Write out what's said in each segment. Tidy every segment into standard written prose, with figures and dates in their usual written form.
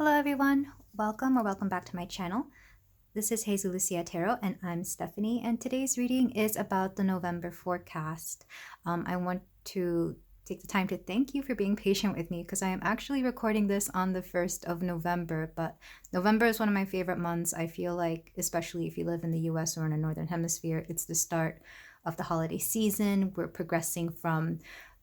Hello everyone, welcome back to my channel. This is Hazel Lucia Tarot and I'm Stephanie, and today's reading is about the November forecast. I want to take the time to thank you for being patient with me because I am actually recording this on the 1st of November, but November is one of my favorite months. I feel like, especially if you live in the US or in the Northern Hemisphere, it's the start of the holiday season. We're progressing from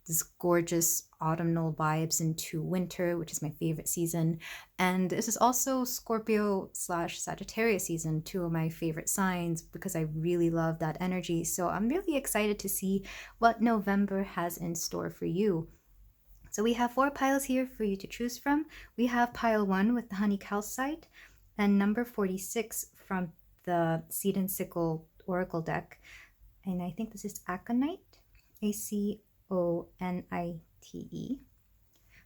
this gorgeous autumnal vibes into winter, which is my favorite season. And this is also Scorpio / Sagittarius season, two of my favorite signs, because I really love that energy. So I'm really excited to see what November has in store for you. So we have 4 piles here for you to choose from. We have pile 1 with the honey calcite and number 46 from the seed and sickle oracle deck. And I think this is aconite, aconite.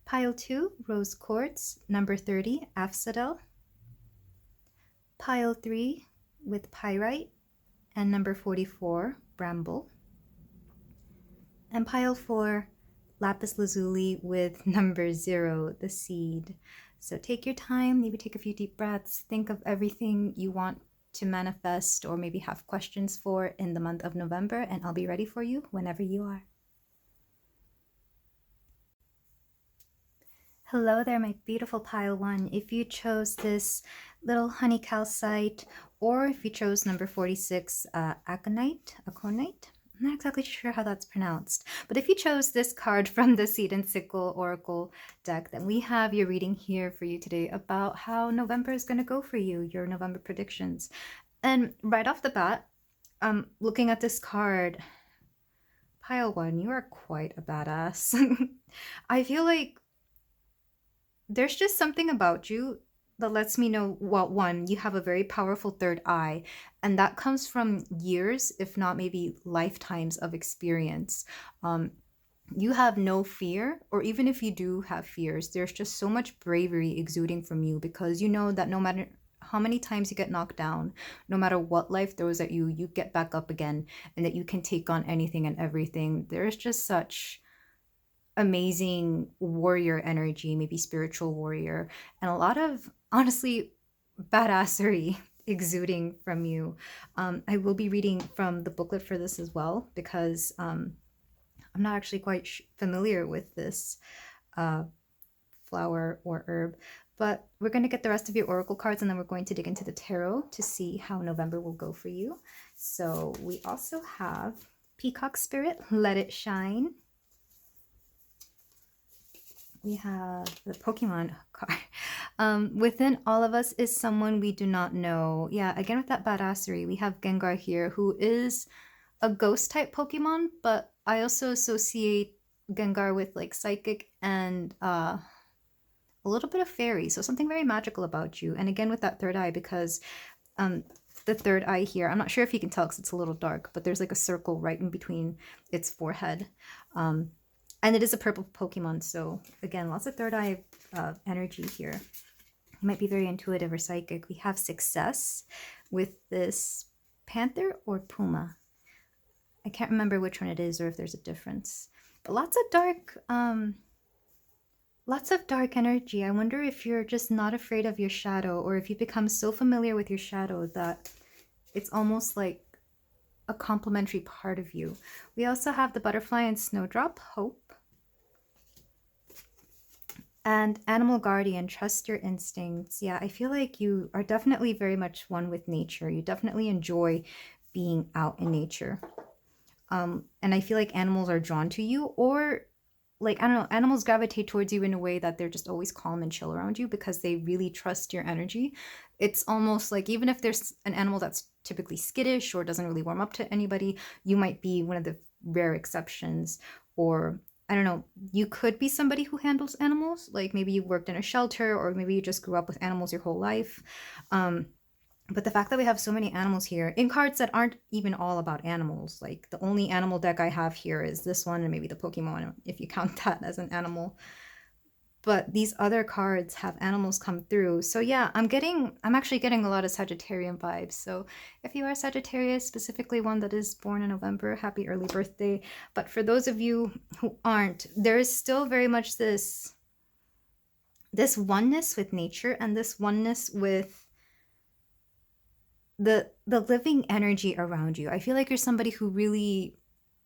Pile 2, rose quartz, number 30, asphodel. Pile 3 with pyrite and number 44, bramble. And pile 4, lapis lazuli with number 0, the seed. So take your time, maybe take a few deep breaths, think of everything you want to manifest or maybe have questions for in the month of November, and I'll be ready for you whenever you are. Hello there, my beautiful pile 1. If you chose this little honey calcite, or if you chose number 46, aconite, I'm not exactly sure how that's pronounced, but if you chose this card from the Seed and Sickle Oracle deck, then we have your reading here for you today about how November is going to go for you, your November predictions. And right off the bat, looking at this card, pile 1, you are quite a badass. I feel like there's just something about you that lets me know, well, 1, you have a very powerful third eye, and that comes from years, if not maybe lifetimes of experience. You have no fear, or even if you do have fears, there's just so much bravery exuding from you, because you know that no matter how many times you get knocked down, no matter what life throws at you, you get back up again, and that you can take on anything and everything. There's just such amazing warrior energy, maybe spiritual warrior, and a lot of, honestly, badassery exuding from you. I will be reading from the booklet for this as well, because I'm not actually quite familiar with this flower or herb, but we're going to get the rest of your oracle cards, and then we're going to dig into the tarot to see how November will go for you. So we also have Peacock Spirit, Let It Shine. We have the Pokemon card. Within all of us is someone we do not know. Yeah, again with that badassery, we have Gengar here, who is a ghost type Pokemon, but I also associate Gengar with like psychic and a little bit of fairy, so something very magical about you. And again with that third eye, because the third eye here, I'm not sure if you can tell because it's a little dark, but there's like a circle right in between its forehead. And it is a purple Pokemon, so again, lots of third eye energy here. You might be very intuitive or psychic. We have success with this panther or puma. I can't remember which one it is or if there's a difference. But lots of dark energy. I wonder if you're just not afraid of your shadow, or if you become so familiar with your shadow that it's almost like a complementary part of you. We also have the butterfly and snowdrop, hope. And animal guardian, trust your instincts. Yeah, I feel like you are definitely very much one with nature. You definitely enjoy being out in nature. And I feel like animals are drawn to you, or like, I don't know, animals gravitate towards you in a way that they're just always calm and chill around you because they really trust your energy. It's almost like, even if there's an animal that's typically skittish or doesn't really warm up to anybody, you might be one of the rare exceptions. Or I don't know, you could be somebody who handles animals, like maybe you worked in a shelter, or maybe you just grew up with animals your whole life. But the fact that we have so many animals here in cards that aren't even all about animals, like the only animal deck I have here is this one and maybe the Pokemon, if you count that as an animal. But these other cards have animals come through. So yeah, I'm actually getting a lot of Sagittarian vibes. So if you are Sagittarius, specifically one that is born in November, happy early birthday. But for those of you who aren't, there is still very much this this oneness with nature and this oneness with the living energy around you. I feel like you're somebody who really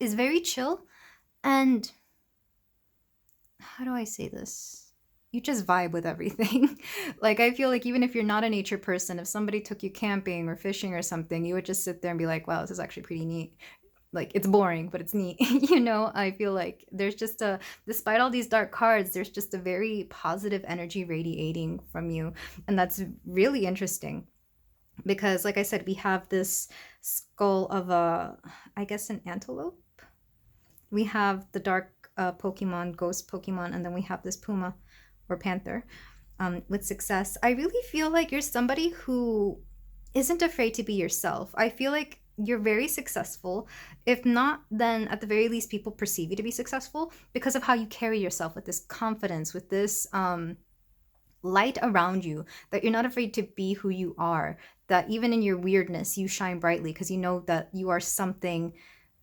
is very chill, and how do I say this? You just vibe with everything. Like, I feel like even if you're not a nature person, if somebody took you camping or fishing or something, you would just sit there and be like, wow, this is actually pretty neat. Like, it's boring, but it's neat. I feel like there's just despite all these dark cards, there's just a very positive energy radiating from you. And that's really interesting because, like I said, we have this skull of I guess, an antelope. We have the dark Pokemon, ghost Pokemon, and then we have this puma or panther with success. I really feel like you're somebody who isn't afraid to be yourself. I feel like you're very successful. If not, then at the very least, people perceive you to be successful because of how you carry yourself with this confidence, with this light around you, that you're not afraid to be who you are, that even in your weirdness, you shine brightly because you know that you are something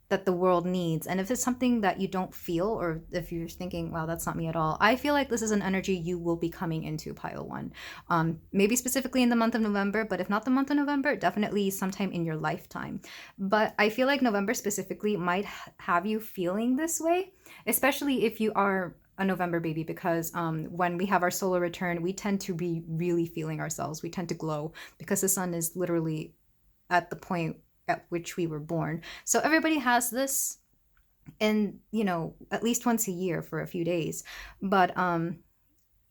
that the world needs. And if it's something that you don't feel, or if you're thinking, wow, that's not me at all, I feel like this is an energy you will be coming into, pile one. Maybe specifically in the month of November, but if not the month of November, definitely sometime in your lifetime. But I feel like November specifically might have you feeling this way, especially if you are a November baby, because when we have our solar return, we tend to be really feeling ourselves. We tend to glow because the sun is literally at the point at which we were born. So everybody has this, and at least once a year for a few days. But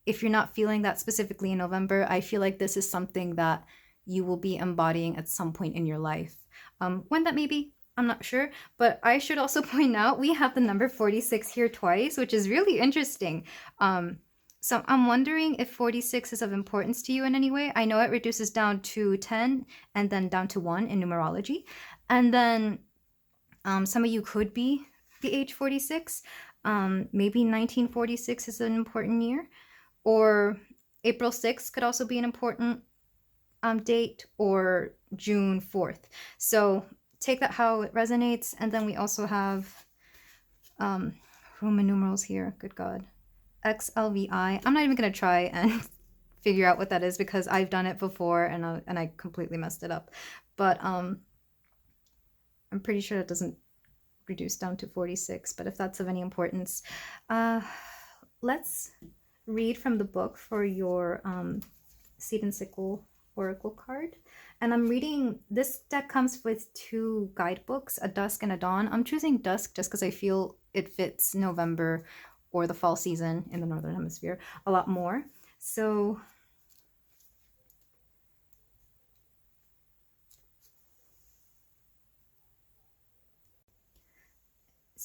if you're not feeling that specifically in November, I feel like this is something that you will be embodying at some point in your life. When that may be, I'm not sure. But I should also point out we have the number 46 here twice, which is really interesting. So I'm wondering if 46 is of importance to you in any way. I know it reduces down to 10 and then down to 1 in numerology. And then some of you could be the age 46. Maybe 1946 is an important year. Or April 6th could also be an important date, or June 4th. So take that how it resonates. And then we also have Roman numerals here. Good God. XLVI. I'm not even going to try and figure out what that is because I've done it before and I completely messed it up. But I'm pretty sure it doesn't reduce down to 46. But if that's of any importance, let's read from the book for your Seed and Sickle Oracle card. And I'm reading, this deck comes with 2 guidebooks, a Dusk and a Dawn. I'm choosing Dusk just because I feel it fits November or the fall season in the Northern Hemisphere a lot more. So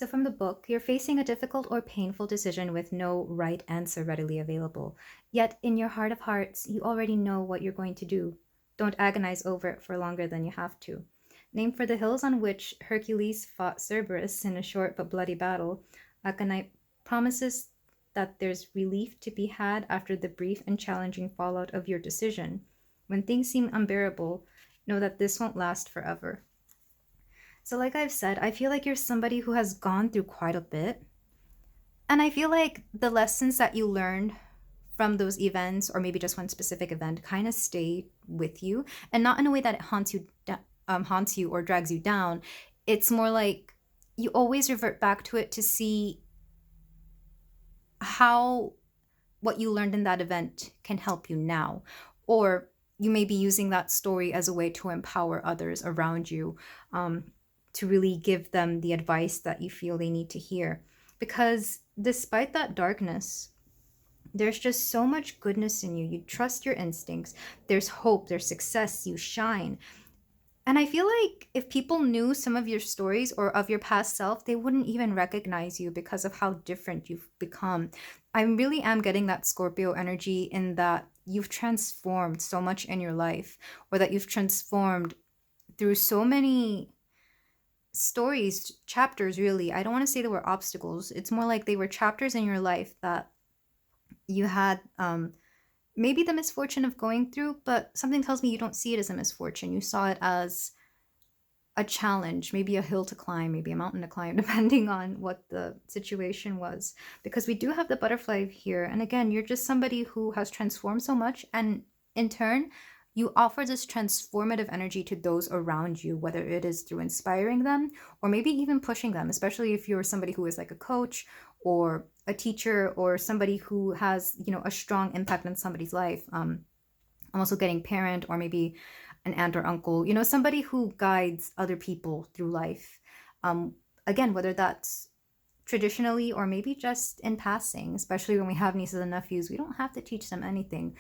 from the book, you're facing a difficult or painful decision with no right answer readily available. Yet in your heart of hearts, you already know what you're going to do. Don't agonize over it for longer than you have to. Named for the hills on which Hercules fought Cerberus in a short but bloody battle, aconite promises that there's relief to be had after the brief and challenging fallout of your decision. When things seem unbearable, know that this won't last forever. So like I've said, I feel like you're somebody who has gone through quite a bit. And I feel like the lessons that you learned from those events, or maybe just one specific event, kind of stay with you. And not in a way that it haunts you or drags you down. It's more like you always revert back to it to see how what you learned in that event can help you now. Or you may be using that story as a way to empower others around you, to really give them the advice that you feel they need to hear. Because despite that darkness, there's just so much goodness in you. You trust your instincts. There's hope, there's success, you shine. And I feel like if people knew some of your stories or of your past self, they wouldn't even recognize you because of how different you've become. I really am getting that Scorpio energy in that you've transformed so much in your life, or that you've transformed through so many stories, chapters, really. I don't want to say they were obstacles. It's more like they were chapters in your life that you had maybe the misfortune of going through, but something tells me you don't see it as a misfortune. You saw it as a challenge, maybe a hill to climb, maybe a mountain to climb, depending on what the situation was. Because we do have the butterfly here. And again, you're just somebody who has transformed so much. And in turn, you offer this transformative energy to those around you, whether it is through inspiring them or maybe even pushing them, especially if you're somebody who is like a coach or a teacher or somebody who has, you know, a strong impact on somebody's life. I'm also getting parent or maybe an aunt or uncle, you know, somebody who guides other people through life. Again, whether that's traditionally or maybe just in passing, especially when we have nieces and nephews, we don't have to teach them anything,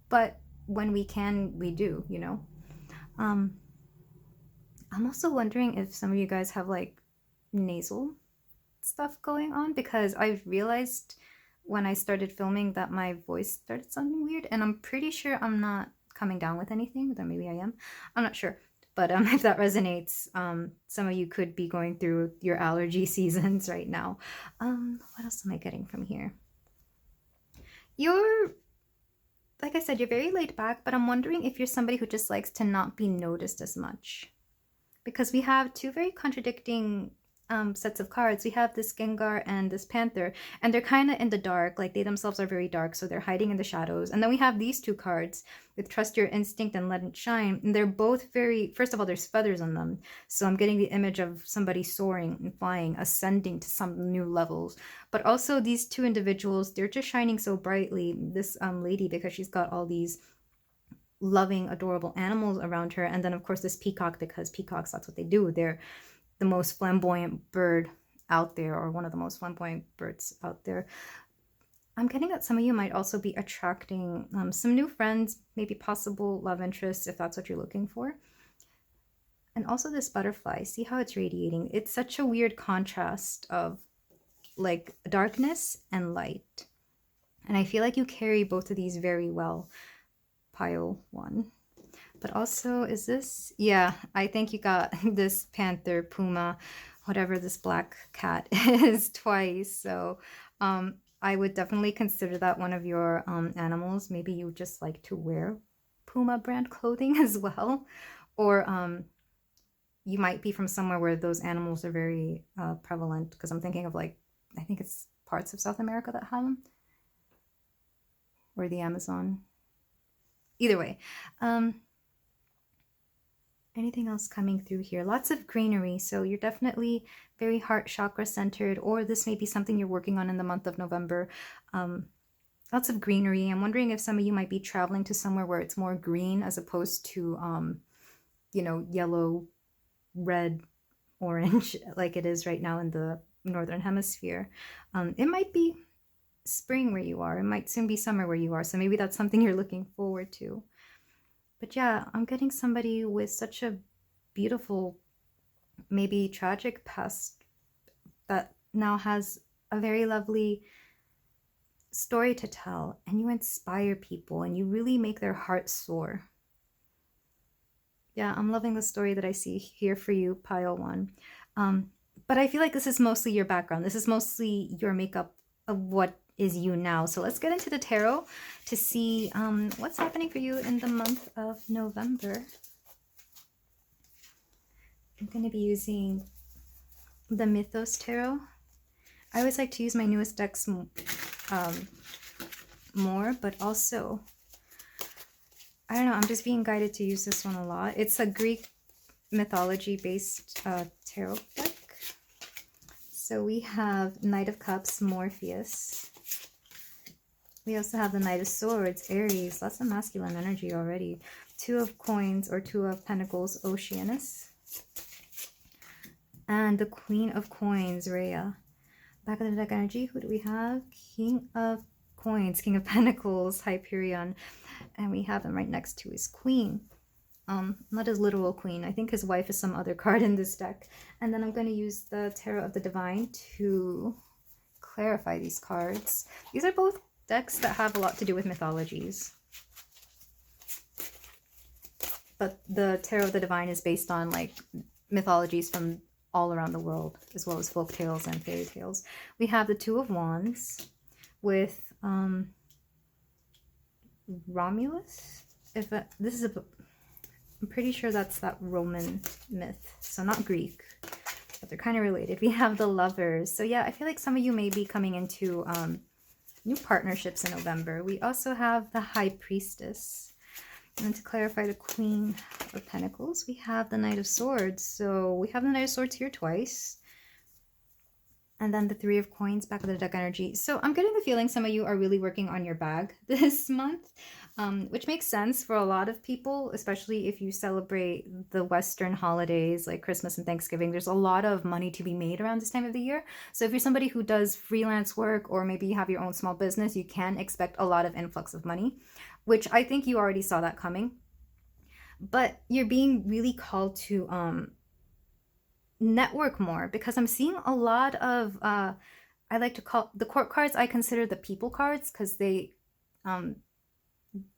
but when we can, we do, you know. I'm also wondering if some of you guys have like nasal stuff going on, because I've realized when I started filming that my voice started sounding weird, and I'm pretty sure I'm not coming down with anything, though maybe I am. I'm not sure. But if that resonates, some of you could be going through your allergy seasons right now. What else am I getting from here? You're, like I said, you're very laid back, but I'm wondering if you're somebody who just likes to not be noticed as much. Because we have two very contradicting sets of cards. We have this Gengar and this Panther, and they're kind of in the dark, like they themselves are very dark, so they're hiding in the shadows. And then we have these two cards with Trust Your Instinct and Let It Shine, and they're both very, first of all, there's feathers on them, so I'm getting the image of somebody soaring and flying, ascending to some new levels. But also these two individuals, they're just shining so brightly. This lady, because she's got all these loving, adorable animals around her, and then of course this peacock, because peacocks, that's what they do. They're the most flamboyant bird out there, or one of the most flamboyant birds out there. I'm getting that some of you might also be attracting some new friends, maybe possible love interests, if that's what you're looking for. And also this butterfly, see how it's radiating? It's such a weird contrast of like darkness and light. And I feel like you carry both of these very well, pile one. But also, is this? Yeah, I think you got this panther, puma, whatever this black cat is twice. So I would definitely consider that one of your animals. Maybe you just like to wear Puma brand clothing as well. Or you might be from somewhere where those animals are very prevalent. Because I'm thinking of like, I think it's parts of South America that have them. Or the Amazon. Either way. Anything else coming through here? Lots of greenery, so you're definitely very heart chakra centered, or this may be something you're working on in the month of November. Lots of greenery. I'm wondering if some of you might be traveling to somewhere where it's more green as opposed to, you know, yellow, red, orange, like it is right now in the Northern Hemisphere. It might be spring where you are. It might soon be summer where you are, so maybe that's something you're looking forward to. But yeah, I'm getting somebody with such a beautiful, maybe tragic past that now has a very lovely story to tell, and you inspire people and you really make their hearts soar. Yeah, I'm loving the story that I see here for you, pile one. But I feel like this is mostly your background. This is mostly your makeup of what is you now. So let's get into the tarot to see what's happening for you in the month of November. I'm going to be using the Mythos Tarot. I always like to use my newest decks more, but also, I don't know, I'm just being guided to use this one a lot. It's a Greek mythology-based tarot deck. So we have Knight of Cups, Morpheus. We also have the Knight of Swords, Aries. Lots of masculine energy already. Two of Coins or Two of Pentacles, Oceanus. And the Queen of Coins, Rhea. Back of the deck energy, who do we have? King of Coins, King of Pentacles, Hyperion. And we have him right next to his queen. Not his literal queen. I think his wife is some other card in this deck. And then I'm going to use the Tarot of the Divine to clarify these cards. These are both decks that have a lot to do with mythologies. But the Tarot of the Divine is based on like mythologies from all around the world, as well as folk tales and fairy tales. We have the Two of Wands with Romulus. This is a I'm pretty sure that's that Roman myth. So not Greek, but they're kind of related. We have the Lovers. So yeah, I feel like some of you may be coming into new partnerships in November. We also have the High Priestess. And to clarify the Queen of Pentacles, we have the Knight of Swords. So we have the Knight of Swords here twice. And then the Three of Coins, back of the deck energy. So I'm getting the feeling some of you are really working on your bag this month, which makes sense for a lot of people, especially if you celebrate the Western holidays like Christmas and Thanksgiving. There's a lot of money to be made around this time of the year. So if you're somebody who does freelance work, or maybe you have your own small business, you can expect a lot of influx of money, which I think you already saw that coming. But you're being really called to network more, because I'm seeing a lot of I like to call the court cards, I consider the people cards, because they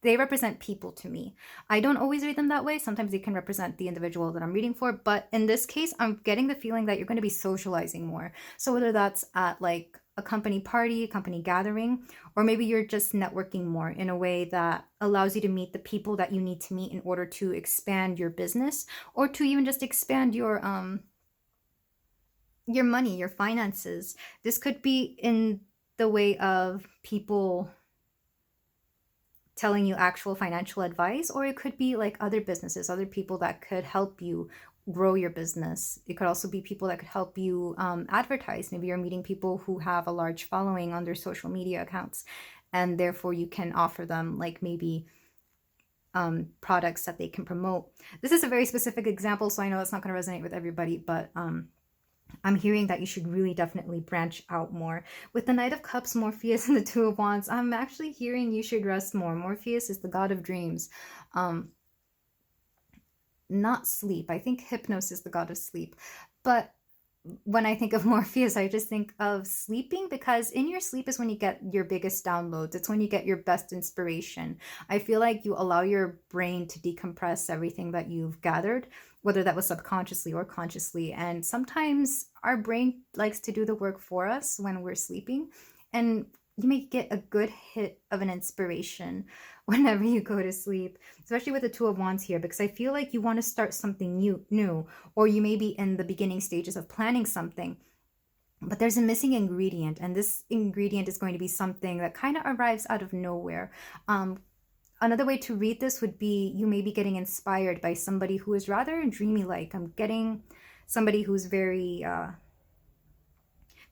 represent people to me. I don't always read them that way. Sometimes they can represent the individual that I'm reading for, but in this case I'm getting the feeling that you're going to be socializing more. So whether that's at like a company party, a company gathering, or maybe you're just networking more in a way that allows you to meet the people that you need to meet in order to expand your business, or to even just expand your money, your finances. This could be in the way of people telling you actual financial advice, or it could be like other businesses, other people that could help you grow your business. It could also be people that could help you advertise. Maybe you're meeting people who have a large following on their social media accounts, and therefore you can offer them like maybe products that they can promote. This is a very specific example, so I know it's not going to resonate with everybody, but I'm hearing that you should really definitely branch out more. With the Knight of Cups, Morpheus, and the Two of Wands, I'm actually hearing you should rest more. Morpheus is the god of dreams. Not sleep. I think Hypnos is the god of sleep. But when I think of Morpheus, I just think of sleeping, because in your sleep is when you get your biggest downloads. It's when you get your best inspiration. I feel like you allow your brain to decompress everything that you've gathered, whether that was subconsciously or consciously. And sometimes our brain likes to do the work for us when we're sleeping. And you may get a good hit of an inspiration whenever you go to sleep, especially with the Two of Wands here, because I feel like you want to start something new, or you may be in the beginning stages of planning something, but there's a missing ingredient, and this ingredient is going to be something that kind of arrives out of nowhere. Another way to read this would be you may be getting inspired by somebody who is rather dreamy-like. I'm getting somebody who's very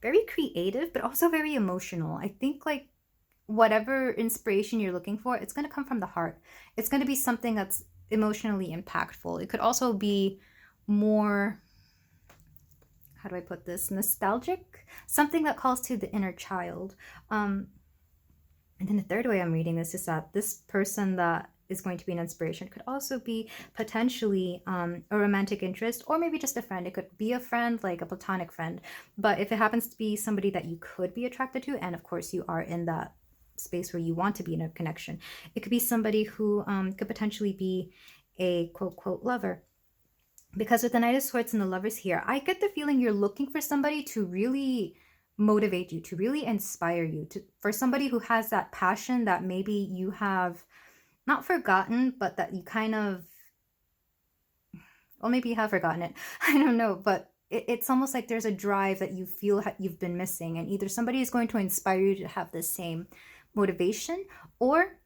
very creative, but also very emotional. I think like whatever inspiration you're looking for, it's going to come from the heart. It's going to be something that's emotionally impactful. It could also be more, how do I put this, nostalgic, something that calls to the inner child. And then the third way I'm reading this is that this person that is going to be an inspiration could also be potentially a romantic interest, or maybe just a friend. It could be a friend, like a platonic friend. But if it happens to be somebody that you could be attracted to, and of course you are in that space where you want to be in a connection, it could be somebody who could potentially be a quote lover. Because with the Knight of Swords and the Lovers here, I get the feeling you're looking for somebody to really motivate you, to really inspire you, for somebody who has that passion that maybe you have not forgotten, but that you kind of, well, maybe you have forgotten it. I don't know, but it's almost like there's a drive that you feel you've been missing, and either somebody is going to inspire you to have the same motivation, or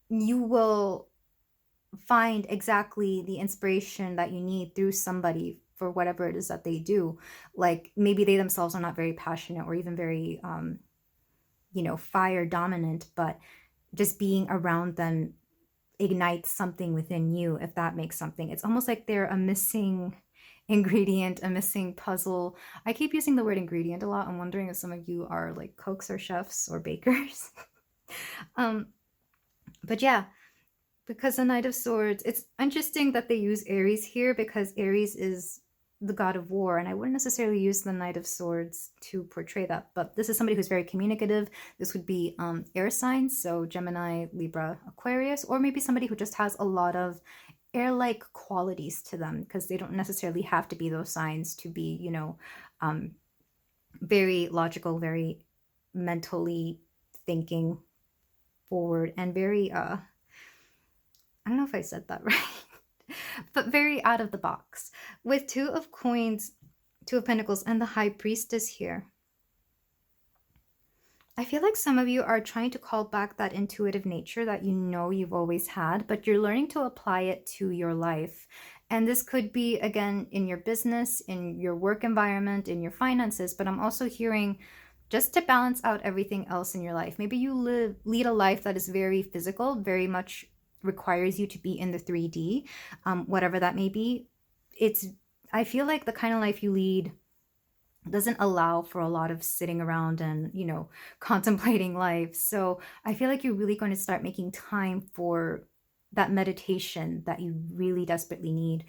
you will find exactly the inspiration that you need through somebody for whatever it is that they do. Like maybe they themselves are not very passionate or even very fire dominant, but just being around them ignites something within you, if that makes something. It's almost like they're a missing ingredient, a missing puzzle. I keep using the word ingredient a lot. I'm wondering if some of you are like cooks or chefs or bakers. But yeah, because the Knight of Swords, it's interesting that they use Aries here, because Aries is the god of war, and I wouldn't necessarily use the Knight of Swords to portray that, but this is somebody who's very communicative. This would be air signs, so Gemini, Libra, Aquarius, or maybe somebody who just has a lot of air-like qualities to them, because they don't necessarily have to be those signs to be, very logical, very mentally thinking forward, and very I don't know if I said that right, but very out of the box. With Two of Coins, Two of Pentacles, and the High Priestess here. I feel like some of you are trying to call back that intuitive nature that you know you've always had, but you're learning to apply it to your life. And this could be, again, in your business, in your work environment, in your finances, but I'm also hearing just to balance out everything else in your life. Maybe you lead a life that is very physical, very much requires you to be in the 3D, whatever that may be. I feel like the kind of life you lead doesn't allow for a lot of sitting around and, contemplating life. So I feel like you're really going to start making time for that meditation that you really desperately need.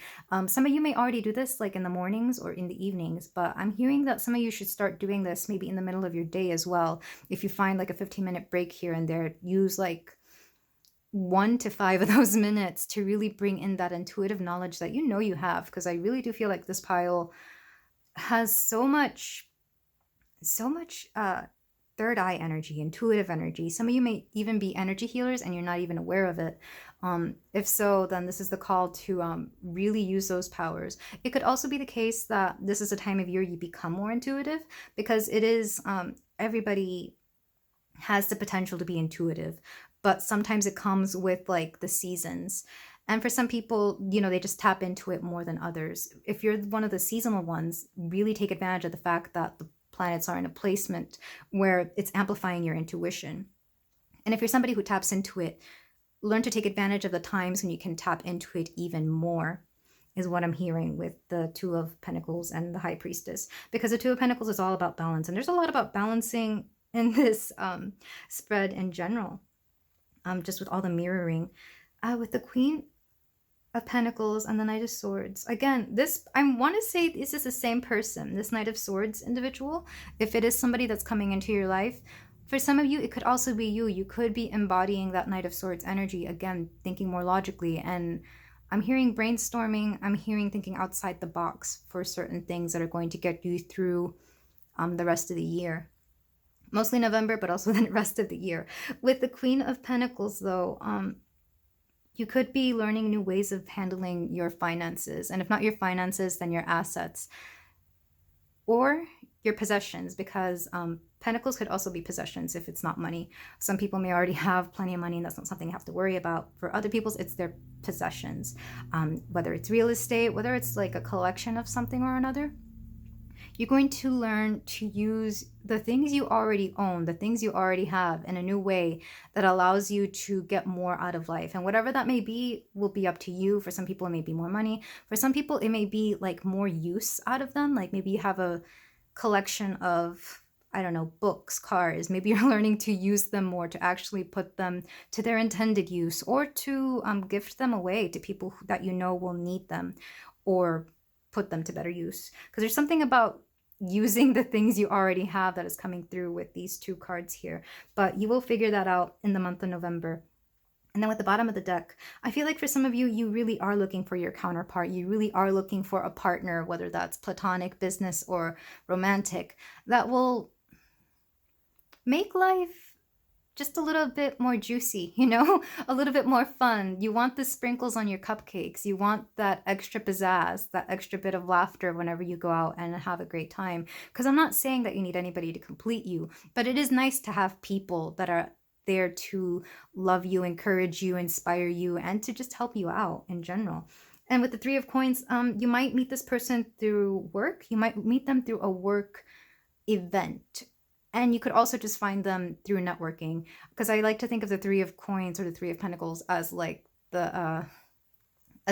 Some of you may already do this like in the mornings or in the evenings, but I'm hearing that some of you should start doing this maybe in the middle of your day as well. If you find like a 15-minute break here and there, use like 1 to 5 of those minutes to really bring in that intuitive knowledge that you know you have. Because I really do feel like this pile has so much third eye energy, intuitive energy. Some of you may even be energy healers and you're not even aware of it. If so, then this is the call to really use those powers. It could also be the case that this is a time of year you become more intuitive, because it is, everybody has the potential to be intuitive, but sometimes it comes with like the seasons. And for some people, they just tap into it more than others. If you're one of the seasonal ones, really take advantage of the fact that the planets are in a placement where it's amplifying your intuition. And if you're somebody who taps into it, learn to take advantage of the times when you can tap into it even more, is what I'm hearing with the Two of Pentacles and the High Priestess. Because the Two of Pentacles is all about balance. And there's a lot about balancing in this spread in general, just with all the mirroring. With the Queen of Pentacles and the Knight of Swords. Again, this, I want to say, this is the same person, this Knight of Swords individual. If it is somebody that's coming into your life, for some of you, it could also be you. You could be embodying that Knight of Swords energy, again, thinking more logically. And I'm hearing brainstorming. I'm hearing thinking outside the box for certain things that are going to get you through the rest of the year. Mostly November, but also the rest of the year. With the Queen of Pentacles, though, you could be learning new ways of handling your finances. And if not your finances, then your assets or your possessions, because Pentacles could also be possessions if it's not money. Some people may already have plenty of money and that's not something you have to worry about. For other people, it's their possessions, whether it's real estate, whether it's like a collection of something or another. You're going to learn to use the things you already own, the things you already have, in a new way that allows you to get more out of life. And whatever that may be will be up to you. For some people, it may be more money. For some people, it may be like more use out of them. Like maybe you have a collection of, I don't know, books, cars. Maybe you're learning to use them more, to actually put them to their intended use, or to gift them away to people that you know will need them, or put them to better use. Because there's something about using the things you already have that is coming through with these two cards here. But you will figure that out in the month of November. And then with the bottom of the deck, I feel like for some of you, you really are looking for your counterpart. You really are looking for a partner, whether that's platonic, business, or romantic, that will make life just a little bit more juicy, a little bit more fun. You want the sprinkles on your cupcakes. You want that extra pizzazz, that extra bit of laughter whenever you go out and have a great time. Because I'm not saying that you need anybody to complete you, but it is nice to have people that are there to love you, encourage you, inspire you, and to just help you out in general. And with the Three of Coins, you might meet this person through work. You might meet them through a work event. And you could also just find them through networking, because I like to think of the Three of Coins or the Three of Pentacles as like a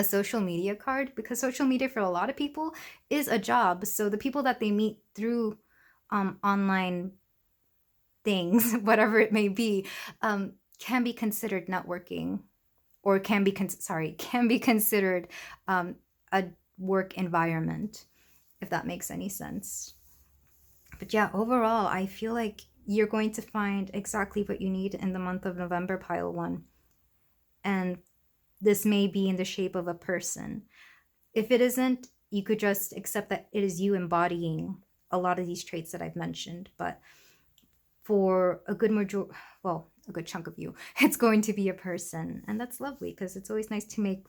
social media card, because social media for a lot of people is a job. So the people that they meet through online things, whatever it may be, can be considered networking, or can be considered a work environment, if that makes any sense. But yeah, overall, I feel like you're going to find exactly what you need in the month of November, pile one. And this may be in the shape of a person. If it isn't, you could just accept that it is you embodying a lot of these traits that I've mentioned. But for a good a good chunk of you, it's going to be a person. And that's lovely because it's always nice to make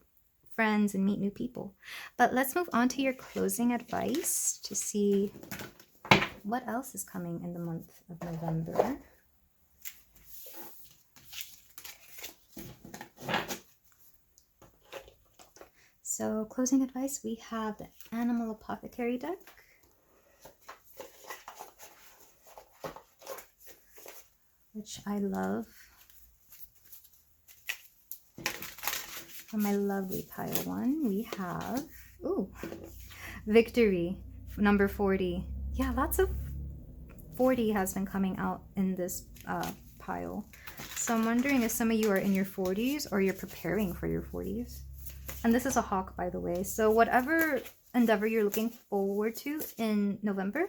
friends and meet new people. But let's move on to your closing advice to see what else is coming in the month of November. So closing advice, we have the Animal Apothecary deck. Which I love. For my lovely pile one, we have, Victory, number 40. Yeah, lots of 40 has been coming out in this pile. So I'm wondering if some of you are in your 40s or you're preparing for your 40s. And this is a hawk, by the way. So whatever endeavor you're looking forward to in November,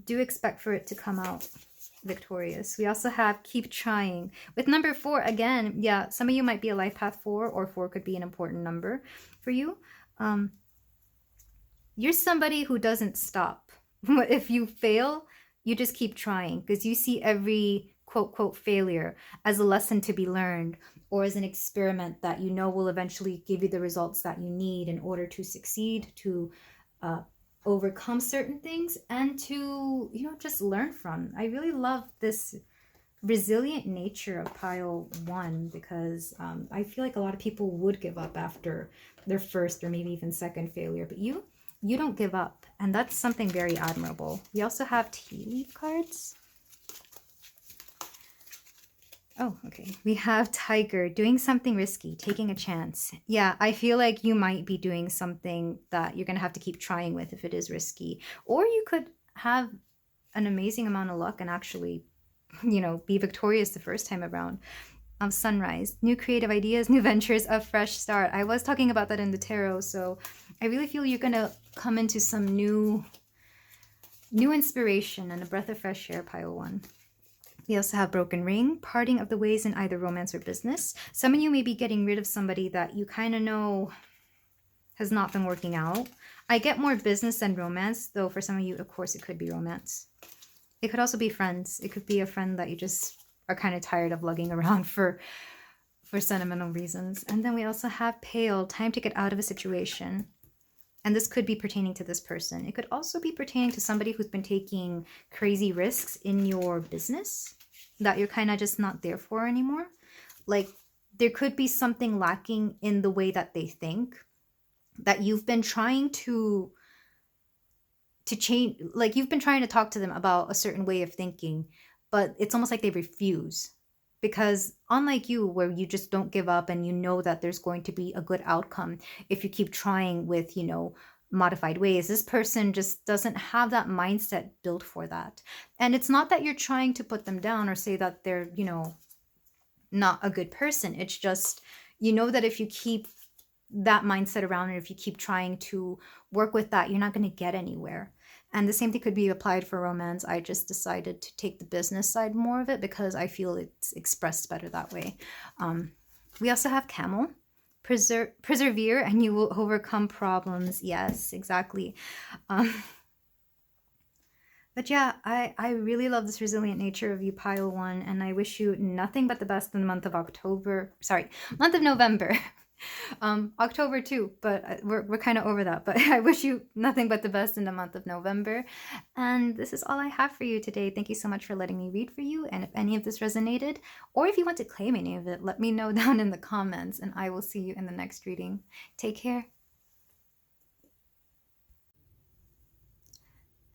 do expect for it to come out victorious. We also have keep trying. With number 4, again, yeah, some of you might be a life path 4, or 4 could be an important number for you. You're somebody who doesn't stop. If you fail, you just keep trying because you see every quote failure as a lesson to be learned, or as an experiment that you know will eventually give you the results that you need in order to succeed, to overcome certain things, and to, you know, just learn from. I really love this resilient nature of pile 1 because I feel like a lot of people would give up after their first or maybe even second failure, but you don't give up, and that's something very admirable. We also have tea leaf cards. Oh, okay. We have Tiger, doing something risky, taking a chance. Yeah, I feel like you might be doing something that you're going to have to keep trying with if it is risky. Or you could have an amazing amount of luck and actually, you know, be victorious the first time around. Sunrise, new creative ideas, new ventures, a fresh start. I was talking about that in the tarot, so I really feel you're going to come into some new inspiration and a breath of fresh air, pile 1. We also have broken ring, parting of the ways in either romance or business. Some of you may be getting rid of somebody that you kind of know has not been working out. I get more business than romance, though for some of you, of course, it could be romance. It could also be friends. It could be a friend that you just are kind of tired of lugging around for sentimental reasons. And then we also have pale, time to get out of a situation. And this could be pertaining to this person. It could also be pertaining to somebody who's been taking crazy risks in your business that you're kind of just not there for anymore. Like, there could be something lacking in the way that they think that you've been trying to change. Like, you've been trying to talk to them about a certain way of thinking, but it's almost like they refuse. Because unlike you, where you just don't give up and you know that there's going to be a good outcome if you keep trying with, you know, modified ways, this person just doesn't have that mindset built for that. And it's not that you're trying to put them down or say that they're, you know, not a good person. It's just, you know, that if you keep that mindset around and if you keep trying to work with that, you're not going to get anywhere. And the same thing could be applied for romance. I just decided to take the business side more of it because I feel it's expressed better that way. We also have camel. Persevere and you will overcome problems. Yes, exactly. But yeah, I really love this resilient nature of you, pile 1, and I wish you nothing but the best in the month of month of November. October too, but we're kind of over that. But I wish you nothing but the best in the month of November. And this is all I have for you today. Thank you so much for letting me read for you. And if any of this resonated, or if you want to claim any of it, let me know down in the comments, and I will see you in the next reading. Take care.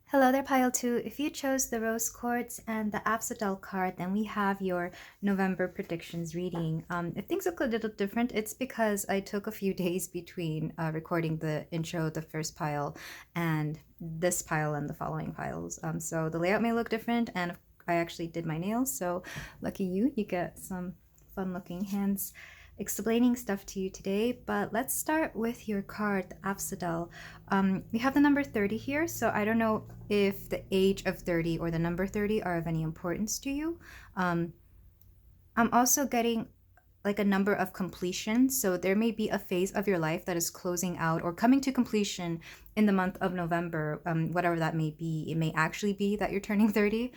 Hello there, pile 2. If you chose the rose quartz and the asphodel card, then we have your November predictions reading. If things look a little different, it's because I took a few days between recording the intro, the first pile, and this pile and the following piles. So the layout may look different, and I actually did my nails, so lucky you get some fun looking hands explaining stuff to you today. But let's start with your card, the asphodel. We have the number 30 here, so I don't know if the age of 30 or the number 30 are of any importance to you. I'm also getting like a number of completion. So there may be a phase of your life that is closing out or coming to completion in the month of November, whatever that may be. It may actually be that you're turning 30.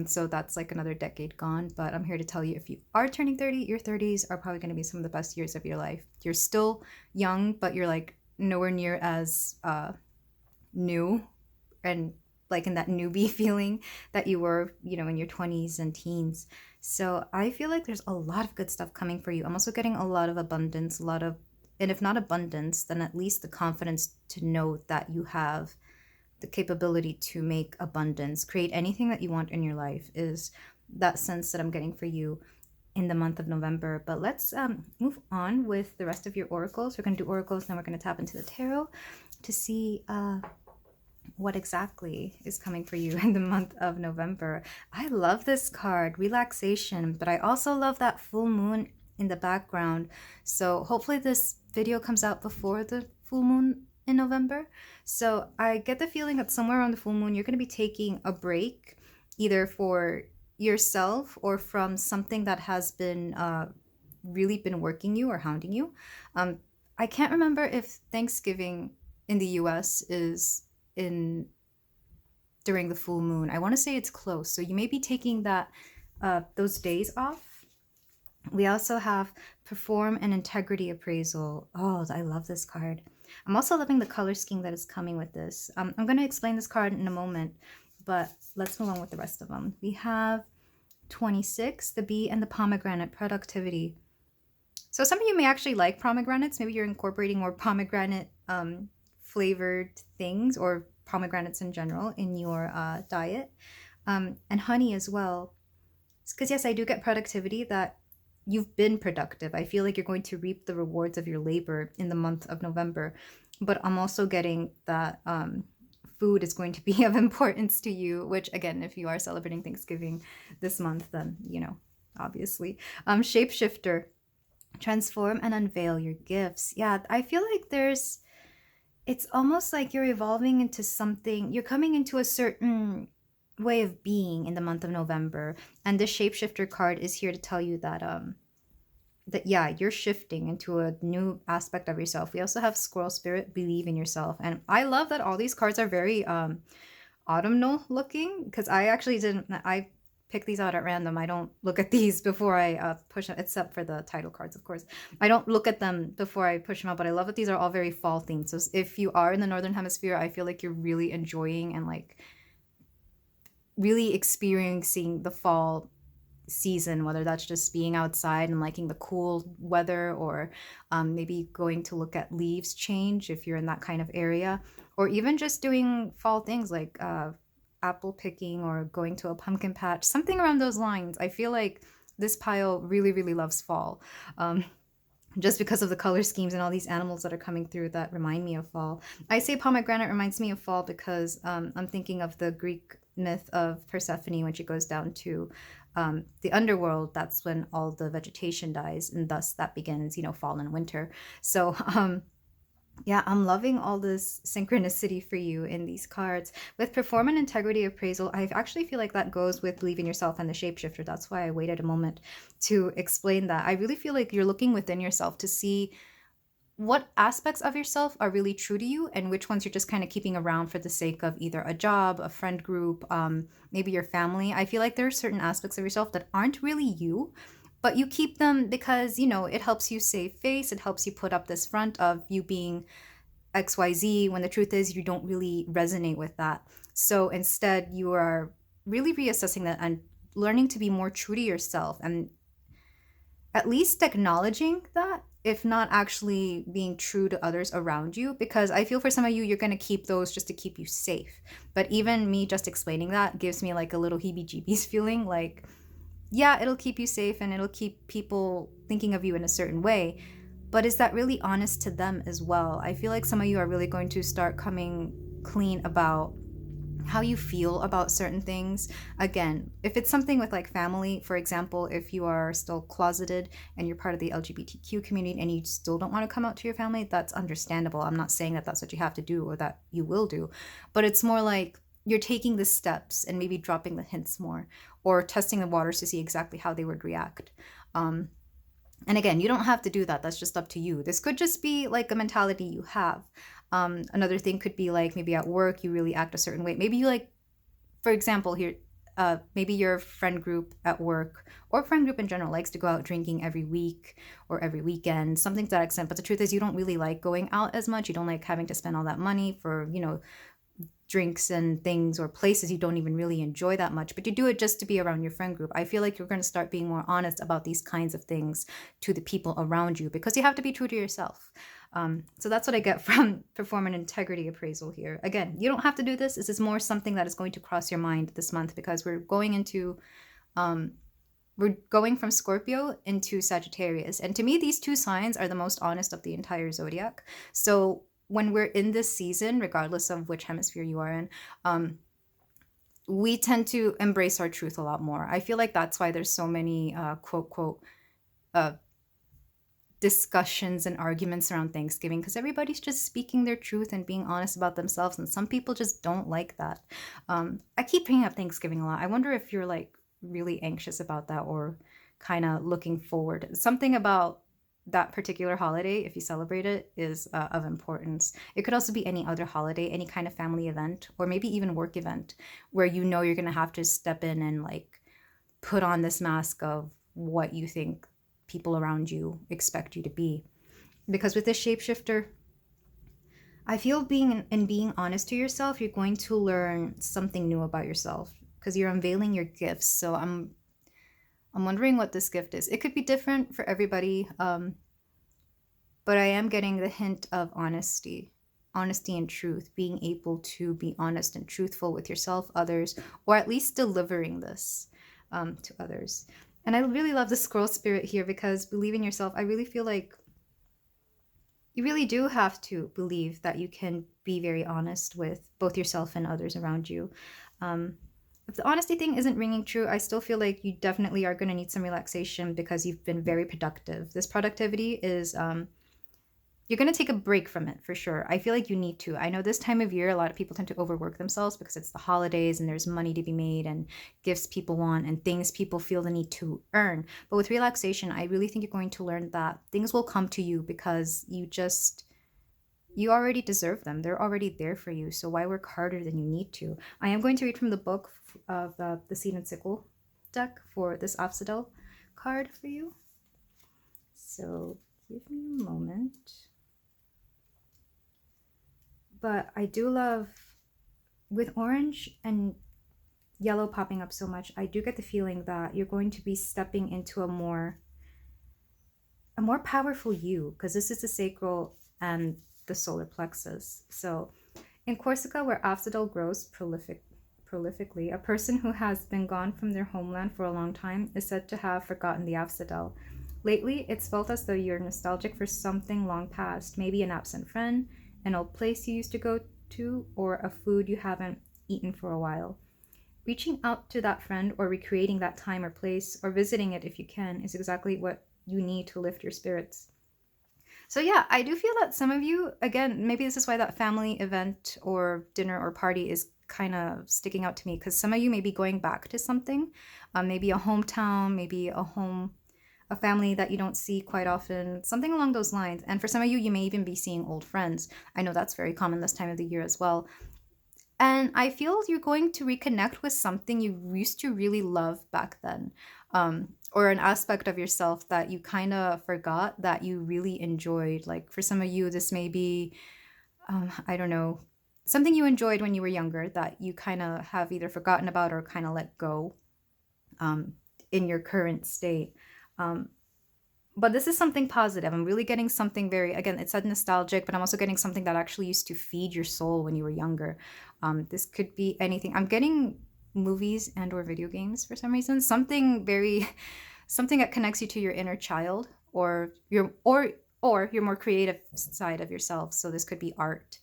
So that's like another decade gone. But I'm here to tell you, if you are turning 30, your 30s are probably going to be some of the best years of your life. You're still young, but you're like nowhere near as new and like in that newbie feeling that you were, in your 20s and teens. So I feel like there's a lot of good stuff coming for you. I'm also getting a lot of abundance, and if not abundance, then at least the confidence to know that you have the capability to make abundance, create anything that you want in your life, is that sense that I'm getting for you in the month of November. But let's move on with the rest of your oracles. We're going to do oracles, then we're going to tap into the tarot to see what exactly is coming for you in the month of November. I love this card, relaxation, but I also love that full moon in the background. So hopefully this video comes out before the full moon in November. So I get the feeling that somewhere around the full moon, you're going to be taking a break, either for yourself or from something that has been really been working you or hounding you. I can't remember if Thanksgiving in the US is during the full moon. I want to say it's close. So you may be taking those days off. We also have perform an integrity appraisal. Oh, I love this card. I'm also loving the color scheme that is coming with this. I'm going to explain this card in a moment, but let's move on with the rest of them. We have 26, the bee and the pomegranate, productivity. So some of you may actually like pomegranates. Maybe you're incorporating more pomegranate flavored things or pomegranates in general in your diet, and honey as well. Because yes, I do get productivity, that you've been productive. I feel like you're going to reap the rewards of your labor in the month of November, but I'm also getting that food is going to be of importance to you, which again, if you are celebrating Thanksgiving this month, then obviously. Shapeshifter, transform and unveil your gifts. Yeah, I feel like it's almost like you're evolving into something. You're coming into a certain way of being in the month of November. And the shapeshifter card is here to tell you that yeah, you're shifting into a new aspect of yourself. We also have squirrel spirit, believe in yourself. And I love that all these cards are very autumnal looking, because I pick these out at random. I don't look at these before I push them, except for the title cards, of course. I don't look at them before I push them out, but I love that these are all very fall themed. So if you are in the Northern Hemisphere, I feel like you're really enjoying and like really experiencing the fall season, whether that's just being outside and liking the cool weather, or maybe going to look at leaves change if you're in that kind of area, or even just doing fall things like apple picking or going to a pumpkin patch, something around those lines. I feel like this pile really, really loves fall, just because of the color schemes and all these animals that are coming through that remind me of fall. I say pomegranate reminds me of fall because I'm thinking of the Greek myth of Persephone when she goes down to the underworld. That's when all the vegetation dies, and thus that begins, fall and winter. So yeah, I'm loving all this synchronicity for you in these cards. With perform an integrity appraisal, I actually feel like that goes with believe in yourself and the shapeshifter. That's why I waited a moment to explain that. I really feel like you're looking within yourself to see what aspects of yourself are really true to you and which ones you're just kind of keeping around for the sake of either a job, a friend group, maybe your family. I feel like there are certain aspects of yourself that aren't really you, but you keep them because, it helps you save face. It helps you put up this front of you being XYZ, when the truth is you don't really resonate with that. So instead, you are really reassessing that and learning to be more true to yourself, and at least acknowledging that, if not actually being true to others around you. Because I feel for some of you, you're going to keep those just to keep you safe. But even me just explaining that gives me like a little heebie-jeebies feeling, like, yeah, it'll keep you safe and it'll keep people thinking of you in a certain way. But is that really honest to them as well? I feel like some of you are really going to start coming clean about how you feel about certain things. Again, if it's something with like family, for example, if you are still closeted and you're part of the LGBTQ community and you still don't want to come out to your family, that's understandable. I'm not saying that that's what you have to do or that you will do, but it's more like you're taking the steps and maybe dropping the hints more, or testing the waters to see exactly how they would react. And again, you don't have to do that. That's just up to you. This could just be like a mentality you have. Another thing could be like maybe at work you really act a certain way. Maybe you like, for example, here, maybe your friend group at work or friend group in general likes to go out drinking every week or every weekend, something to that extent. But the truth is, you don't really like going out as much. You don't like having to spend all that money for, drinks and things or places you don't even really enjoy that much, but you do it just to be around your friend group. I feel like you're going to start being more honest about these kinds of things to the people around you because you have to be true to yourself. So that's what I get from perform an integrity appraisal here. Again, you don't have to do this. This is more something that is going to cross your mind this month because we're going from Scorpio into Sagittarius. And to me, these two signs are the most honest of the entire zodiac. So when we're in this season, regardless of which hemisphere you are in, we tend to embrace our truth a lot more. I feel like that's why there's so many quote discussions and arguments around Thanksgiving, because everybody's just speaking their truth and being honest about themselves, and some people just don't like that. I keep bringing up Thanksgiving a lot. I wonder if you're like really anxious about that or kind of looking forward. Something about that particular holiday, if you celebrate it, is of importance. It could also be any other holiday, any kind of family event, or maybe even work event where you're going to have to step in and like put on this mask of what you think people around you expect you to be. Because with this shapeshifter, I feel being honest to yourself, you're going to learn something new about yourself because you're unveiling your gifts. So I'm wondering what this gift is. It could be different for everybody, but I am getting the hint of honesty and truth, being able to be honest and truthful with yourself, others, or at least delivering this to others. And I really love the squirrel spirit here because believe in yourself. I really feel like you really do have to believe that you can be very honest with both yourself and others around you. If the honesty thing isn't ringing true, I still feel like you definitely are going to need some relaxation because you've been very productive. This productivity is, you're going to take a break from it for sure. I feel like you need to. I know this time of year, a lot of people tend to overwork themselves because it's the holidays and there's money to be made and gifts people want and things people feel the need to earn. But with relaxation, I really think you're going to learn that things will come to you because you already deserve them. They're already there for you. So why work harder than you need to? I am going to read from the book of the Seed and Sickle deck for this asphodel card for you. So give me a moment. But I do love, with orange and yellow popping up so much, I do get the feeling that you're going to be stepping into a more powerful you, because this is the sacral and the solar plexus. So in Corsica, where asphodel grows prolifically, a person who has been gone from their homeland for a long time is said to have forgotten the asphodel. Lately, it's felt as though you're nostalgic for something long past, maybe an absent friend, an old place you used to go to, or a food you haven't eaten for a while. Reaching out to that friend or recreating that time or place or visiting it if you can is exactly what you need to lift your spirits. So yeah, I do feel that some of you, again, maybe this is why that family event or dinner or party is kind of sticking out to me, because some of you may be going back to something, maybe a hometown, maybe a family that you don't see quite often, something along those lines. And for some of you, you may even be seeing old friends. I know that's very common this time of the year as well. And I feel you're going to reconnect with something you used to really love back then, or an aspect of yourself that you kind of forgot that you really enjoyed. Like for some of you, this may be, I don't know, something you enjoyed when you were younger that you kind of have either forgotten about or kind of let go in your current state. But this is something positive. I'm really getting something very, again, it's said nostalgic, but I'm also getting something that actually used to feed your soul when you were younger. This could be anything. I'm getting movies and or video games for some reason. Something that connects you to your inner child or your more creative side of yourself. So this could be art,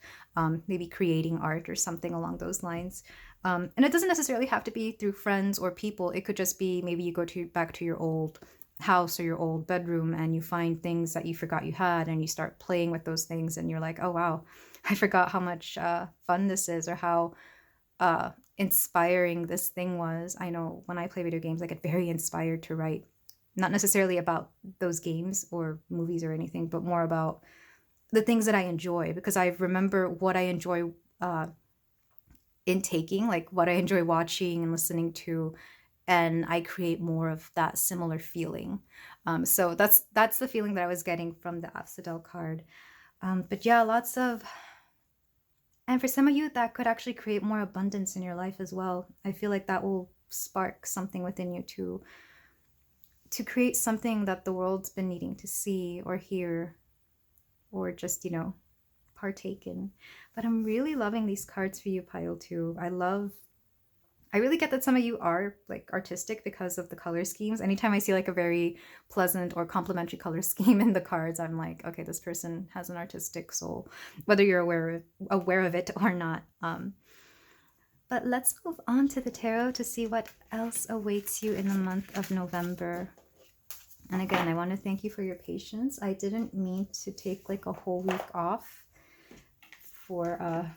maybe creating art or something along those lines. And it doesn't necessarily have to be through friends or people. It could just be maybe you go back to your old house or your old bedroom and you find things that you forgot you had and you start playing with those things and you're like, oh wow, I forgot how much fun this is or how inspiring this thing was. I know when I play video games, I get very inspired to write not necessarily about those games or movies or anything, but more about the things that I enjoy, because I remember what I enjoy intaking, like what I enjoy watching and listening to, and I create more of that similar feeling. So that's the feeling that I was getting from the asphodel card. But yeah, lots of, and for some of you, that could actually create more abundance in your life as well. I feel like that will spark something within you to create something that the world's been needing to see or hear, or just, you know, partake in. But I'm really loving these cards for you, pile 2. I really get that some of you are like artistic because of the color schemes. Anytime I see like a very pleasant or complementary color scheme in the cards, I'm like, okay, this person has an artistic soul, whether you're aware of it or not. But let's move on to the tarot to see what else awaits you in the month of November. And again, I want to thank you for your patience. I didn't mean to take like a whole week off for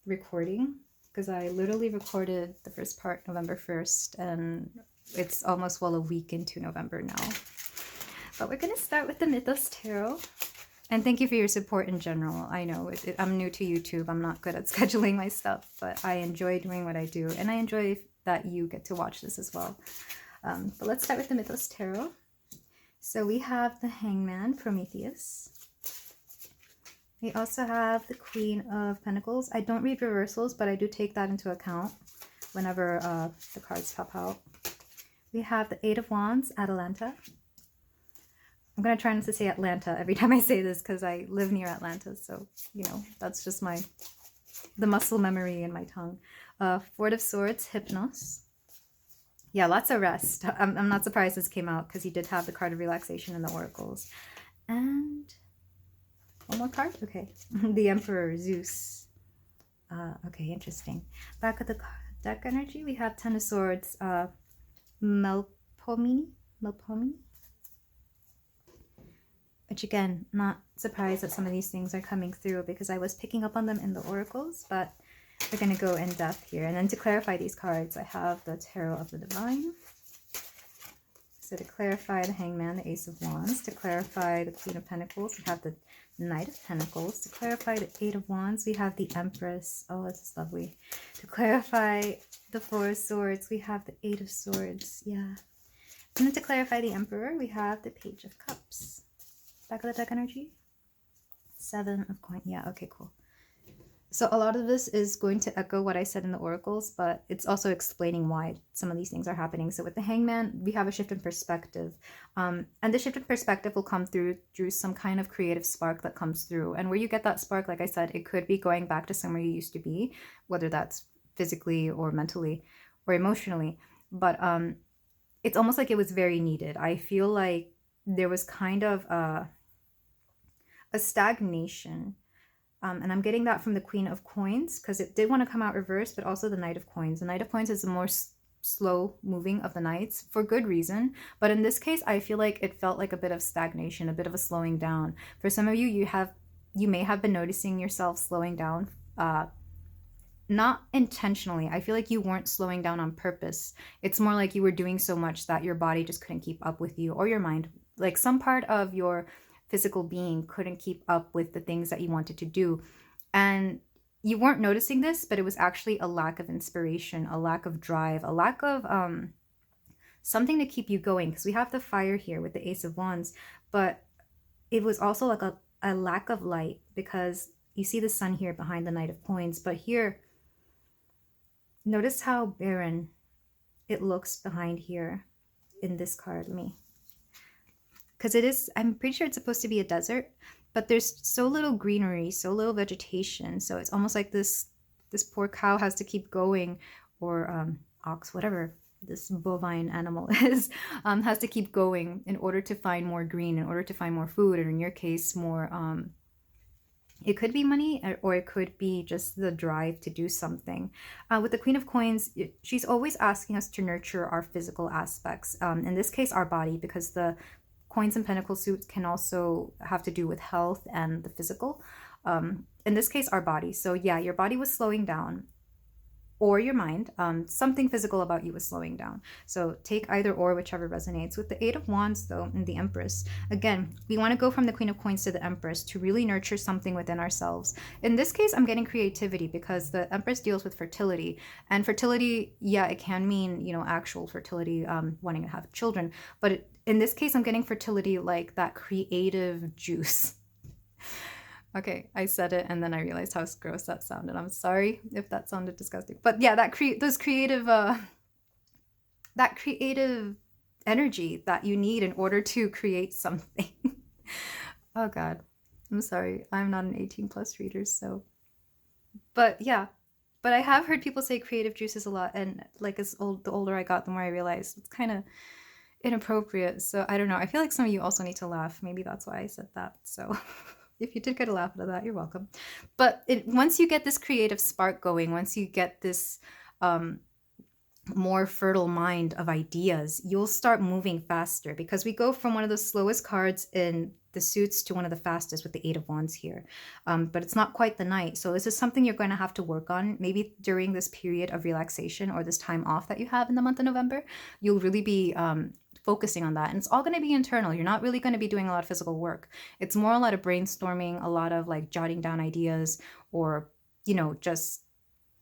recording, because I literally recorded the first part November 1st, and it's almost, well, a week into November now. But we're going to start with the Mythos Tarot. And thank you for your support in general. I know I'm new to YouTube. I'm not good at scheduling my stuff, but I enjoy doing what I do. And I enjoy that you get to watch this as well. But let's start with the Mythos Tarot. So we have the Hangman, Prometheus. We also have the Queen of Pentacles. I don't read reversals, but I do take that into account whenever the cards pop out. We have the Eight of Wands, Atalanta. I'm going to try not to say Atlanta every time I say this because I live near Atlanta. So, you know, that's just the muscle memory in my tongue. Four of Swords, Hypnos. Yeah, lots of rest. I'm not surprised this came out because he did have the card of relaxation in the oracles. And one more card? Okay. The Emperor, Zeus. Okay, interesting. Back of the deck energy, we have Ten of Swords, Melpomene. Which again, not surprised that some of these things are coming through because I was picking up on them in the oracles, but we're going to go in depth here. And then to clarify these cards, I have the Tarot of the Divine. So to clarify the Hangman, the Ace of Wands. To clarify the Queen of Pentacles, we have the Knight of Pentacles. To clarify the Eight of Wands, we have the Empress. Oh, this is lovely. To clarify the Four of Swords, we have the Eight of Swords. Yeah. And then to clarify the Emperor, we have the Page of Cups. Back of the deck energy. Seven of Coins. Yeah, okay, cool. So a lot of this is going to echo what I said in the oracles, but it's also explaining why some of these things are happening. So with the Hangman, we have a shift in perspective. And the shift in perspective will come through some kind of creative spark that comes through. And where you get that spark, like I said, it could be going back to somewhere you used to be, whether that's physically or mentally or emotionally. But it's almost like it was very needed. I feel like there was kind of a stagnation. And I'm getting that from the Queen of Coins because it did want to come out reversed, but also the Knight of Coins. The Knight of Coins is the more slow moving of the knights for good reason. But in this case, I feel like it felt like a bit of stagnation, a bit of a slowing down. For some of you, you may have been noticing yourself slowing down, not intentionally. I feel like you weren't slowing down on purpose. It's more like you were doing so much that your body just couldn't keep up with you, or your mind. Like some part of your physical being couldn't keep up with the things that you wanted to do. And you weren't noticing this, but it was actually a lack of inspiration, a lack of drive, a lack of something to keep you going. Because we have the fire here with the Ace of Wands, but it was also like a lack of light, because you see the sun here behind the Knight of Coins, but here, notice how barren it looks behind here in this card. Because it is, I'm pretty sure it's supposed to be a desert, but there's so little greenery, so little vegetation. So it's almost like this poor cow has to keep going, or ox, whatever this bovine animal is, has to keep going in order to find more green, in order to find more food, or in your case, more, it could be money, or it could be just the drive to do something. With the Queen of Coins, she's always asking us to nurture our physical aspects. In this case, our body, because the Coins and Pentacle suits can also have to do with health and the physical. In this case, our body. So yeah, your body was slowing down. or your mind. Something physical about you is slowing down. So take either or, whichever resonates. With the Eight of Wands, though, and the Empress, again, we want to go from the Queen of Coins to the Empress to really nurture something within ourselves. In this case, I'm getting creativity because the Empress deals with fertility. And fertility, yeah, it can mean, you know, actual fertility, wanting to have children. But in this case, I'm getting fertility like that creative juice. Okay, I said it and then I realized how gross that sounded. I'm sorry if that sounded disgusting. But yeah, that creative energy that you need in order to create something. Oh god. I'm sorry. I'm not an 18 plus reader, so but yeah. But I have heard people say creative juices a lot, and like the older I got, the more I realized it's kind of inappropriate. So I don't know. I feel like some of you also need to laugh. Maybe that's why I said that. So if you did get a laugh out of that, you're welcome. But once you get this creative spark going, once you get this more fertile mind of ideas, you'll start moving faster, because we go from one of the slowest cards in the suits to one of the fastest with the Eight of Wands here. But it's not quite the Knight. So this is something you're going to have to work on. Maybe during this period of relaxation or this time off that you have in the month of November, you'll really be focusing on that. And it's all going to be internal. You're not really going to be doing a lot of physical work. It's more a lot of brainstorming, a lot of like jotting down ideas, or, you know, just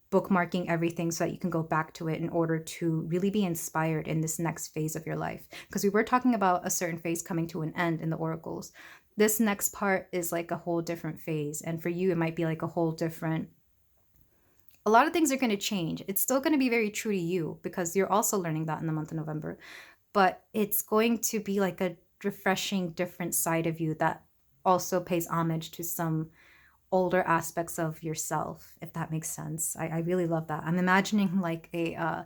bookmarking everything so that you can go back to it in order to really be inspired in this next phase of your life. Because we were talking about a certain phase coming to an end in the oracles. This next part is like a whole different phase. And for you, it might be like a whole different, a lot of things are going to change. It's still going to be very true to you because you're also learning that in the month of November. But it's going to be like a refreshing, different side of you that also pays homage to some older aspects of yourself, if that makes sense. I really love that. I'm imagining like a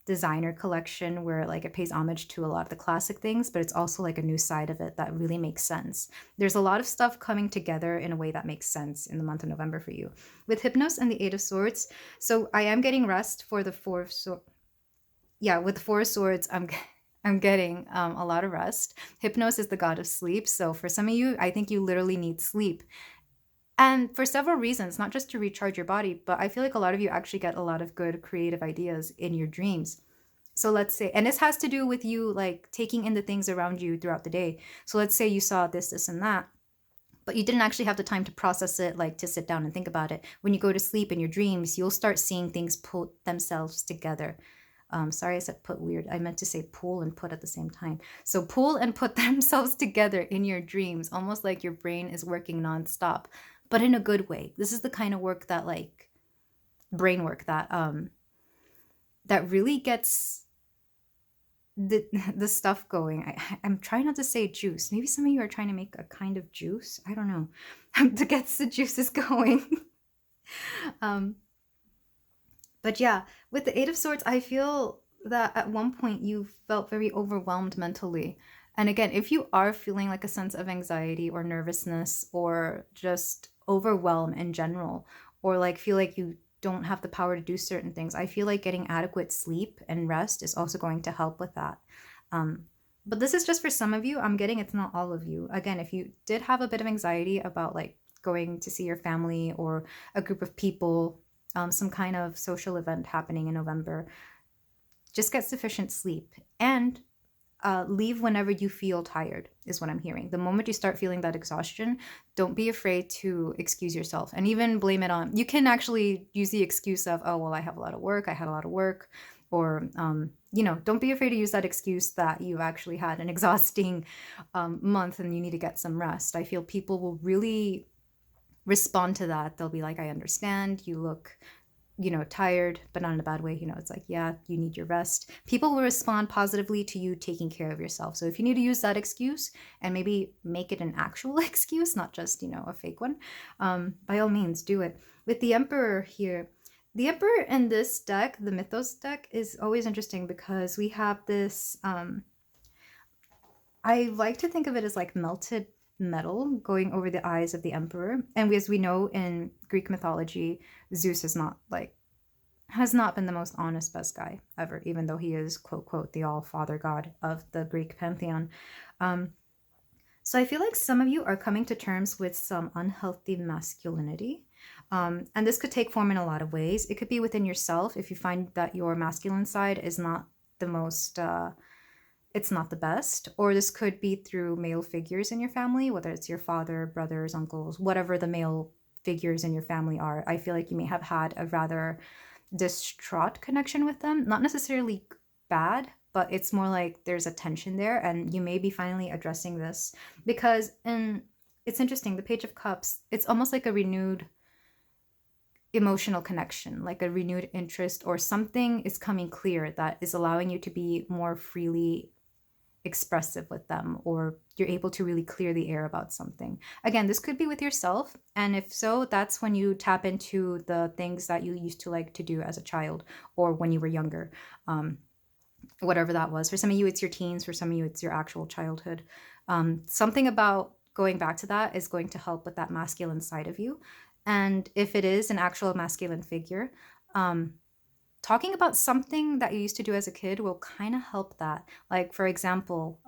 designer collection where like it pays homage to a lot of the classic things, but it's also like a new side of it that really makes sense. There's a lot of stuff coming together in a way that makes sense in the month of November for you. With Hypnos and the Eight of Swords, so I am getting rest for the Four of Swords. Yeah, with the Four of Swords, I'm getting a lot of rest. Hypnos is the god of sleep. So for some of you, I think you literally need sleep. And for several reasons, not just to recharge your body, but I feel like a lot of you actually get a lot of good creative ideas in your dreams. So let's say, and this has to do with you like taking in the things around you throughout the day. So let's say you saw this, and that, but you didn't actually have the time to process it, like to sit down and think about it. When you go to sleep in your dreams, you'll start seeing things put themselves together. Sorry, I said put weird. I meant to say pull and put at the same time. So pull and put themselves together in your dreams, almost like your brain is working nonstop, but in a good way. This is the kind of work that like brain work that that really gets the stuff going. I'm trying not to say juice. Maybe some of you are trying to make a kind of juice. I don't know. To get the juices going. But yeah, with the Eight of Swords, I feel that at one point you felt very overwhelmed mentally. And again, if you are feeling like a sense of anxiety or nervousness or just overwhelm in general, or like feel like you don't have the power to do certain things, I feel like getting adequate sleep and rest is also going to help with that. But this is just for some of you. I'm getting it's not all of you. Again, if you did have a bit of anxiety about like going to see your family or a group of people, some kind of social event happening in November, just get sufficient sleep and leave whenever you feel tired is what I'm hearing. The moment you start feeling that exhaustion, don't be afraid to excuse yourself and even blame it on, you can actually use the excuse of, oh, well, I have a lot of work. I had a lot of work. Or, you know, don't be afraid to use that excuse that you've actually had an exhausting month and you need to get some rest. I feel people will really respond to that. They'll be like, I understand, you look, you know, tired, but not in a bad way. You know, it's like, yeah, you need your rest. People will respond positively to you taking care of yourself. So if you need to use that excuse and maybe make it an actual excuse, not just, you know, a fake one, by all means do it. With the Emperor here, the Emperor in this deck, the Mythos deck, is always interesting because we have this, I like to think of it as like melted metal going over the eyes of the Emperor. And as we know in Greek mythology, Zeus has not been the most honest best guy ever, even though he is quote quote the all father god of the Greek pantheon. So I feel like some of you are coming to terms with some unhealthy masculinity. And this could take form in a lot of ways. It could be within yourself if you find that your masculine side is not the most, it's not the best. Or this could be through male figures in your family, whether it's your father, brothers, uncles, whatever the male figures in your family are. I feel like you may have had a rather distraught connection with them. Not necessarily bad, but it's more like there's a tension there, and you may be finally addressing this because, and it's interesting, the Page of Cups, it's almost like a renewed emotional connection, like a renewed interest, or something is coming clear that is allowing you to be more freely expressive with them, or you're able to really clear the air about something. Again, this could be with yourself, and if so, that's when you tap into the things that you used to like to do as a child or when you were younger. Whatever that was. For some of you, it's your teens. For some of you, it's your actual childhood. Something about going back to that is going to help with that masculine side of you. And if it is an actual masculine figure, talking about something that you used to do as a kid will kind of help that. Like, for example,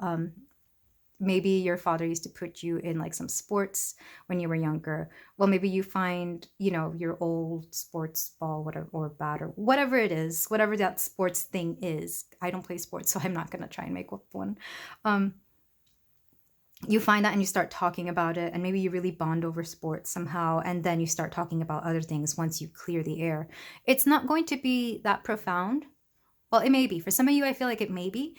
maybe your father used to put you in like some sports when you were younger. Well, maybe you find, you know, your old sports ball, whatever, or bat, or whatever it is, whatever that sports thing is. I don't play sports, so I'm not going to try and make up one. You find that and you start talking about it, and maybe you really bond over sports somehow, and then you start talking about other things once you clear the air. It's not going to be that profound. Well, it may be. For some of you, I feel like it may be.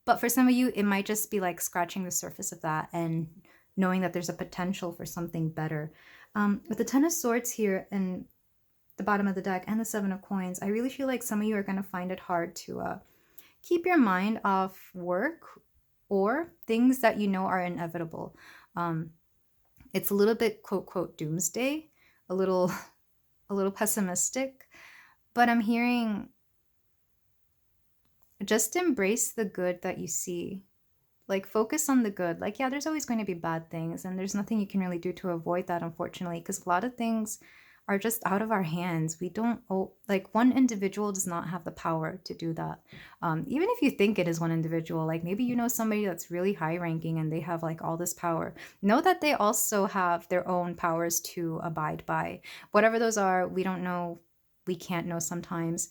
But for some of you, it might just be like scratching the surface of that and knowing that there's a potential for something better. With the Ten of Swords here and the bottom of the deck and the Seven of Coins, I really feel like some of you are going to find it hard to keep your mind off work or things that you know are inevitable. It's a little bit quote, quote, doomsday, a little pessimistic, but I'm hearing just embrace the good that you see. Like, focus on the good. Like, yeah, there's always going to be bad things, and there's nothing you can really do to avoid that, unfortunately, because a lot of things are just out of our hands. We don't, like, one individual does not have the power to do that. Even if you think it is one individual, like maybe you know somebody that's really high ranking and they have like all this power. Know that they also have their own powers to abide by. Whatever those are, we don't know. We can't know sometimes.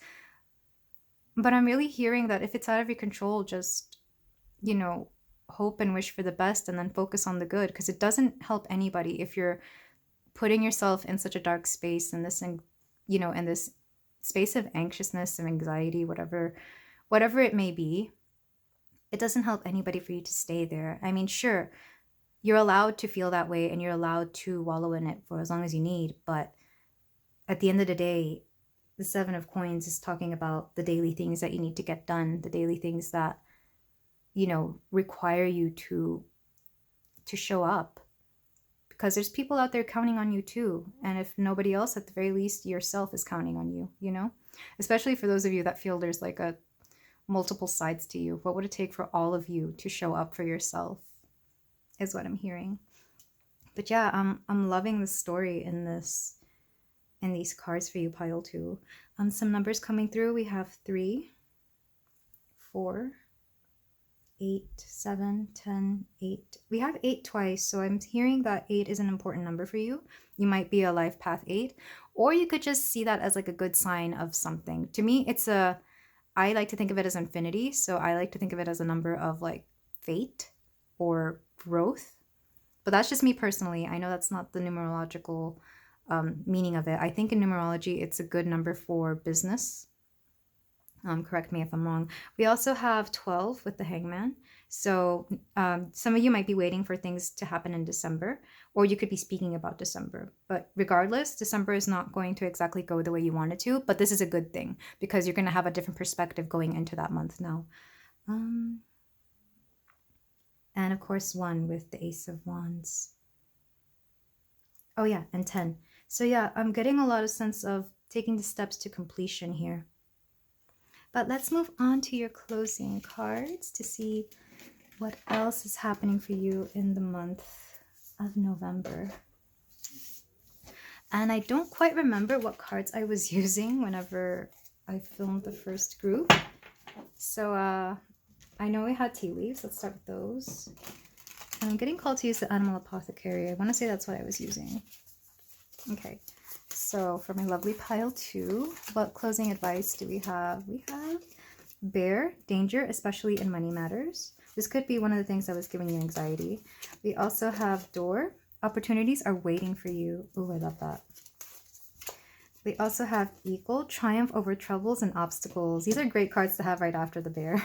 But I'm really hearing that if it's out of your control, just, you know, hope and wish for the best and then focus on the good, because it doesn't help anybody if you're putting yourself in such a dark space, in this, you know, in this space of anxiousness and anxiety, whatever it may be. It doesn't help anybody for you to stay there. I mean, sure, you're allowed to feel that way and you're allowed to wallow in it for as long as you need, but at the end of the day, the Seven of Coins is talking about the daily things that you need to get done, the daily things that, you know, require you to show up. Because there's people out there counting on you too. And if nobody else, at the very least, yourself is counting on you, you know? Especially for those of you that feel there's like a multiple sides to you. What would it take for all of you to show up for yourself is what I'm hearing. But yeah, I'm loving the story in these cards for you, pile 2. Some numbers coming through. We have 3, 4, 8, 7, 10, 8. We have 8 twice, so I'm hearing that 8 is an important number for you. You might be a life path 8, or you could just see that as like a good sign of something. To me, I like to think of it as infinity, so I like to think of it as a number of like fate or growth. But that's just me personally. I know that's not the numerological meaning of it. I think in numerology, it's a good number for business. Correct me if I'm wrong. We also have 12 with the Hangman. So some of you might be waiting for things to happen in December, or you could be speaking about December. But regardless, December is not going to exactly go the way you want it to, but this is a good thing because you're going to have a different perspective going into that month now. And of course, 1 with the Ace of Wands. Oh yeah, and 10. So yeah, I'm getting a lot of sense of taking the steps to completion here. But let's move on to your closing cards to see what else is happening for you in the month of November. And I don't quite remember what cards I was using whenever I filmed the first group. So I know we had tea leaves. Let's start with those. And I'm getting called to use the Animal Apothecary. I want to say that's what I was using. Okay, so for my lovely pile 2, what closing advice do we have? We have bear, danger, especially in money matters. This could be one of the things that was giving you anxiety. We also have door, opportunities are waiting for you. Oh, I love that. We also have eagle, triumph over troubles and obstacles. These are great cards to have right after the bear.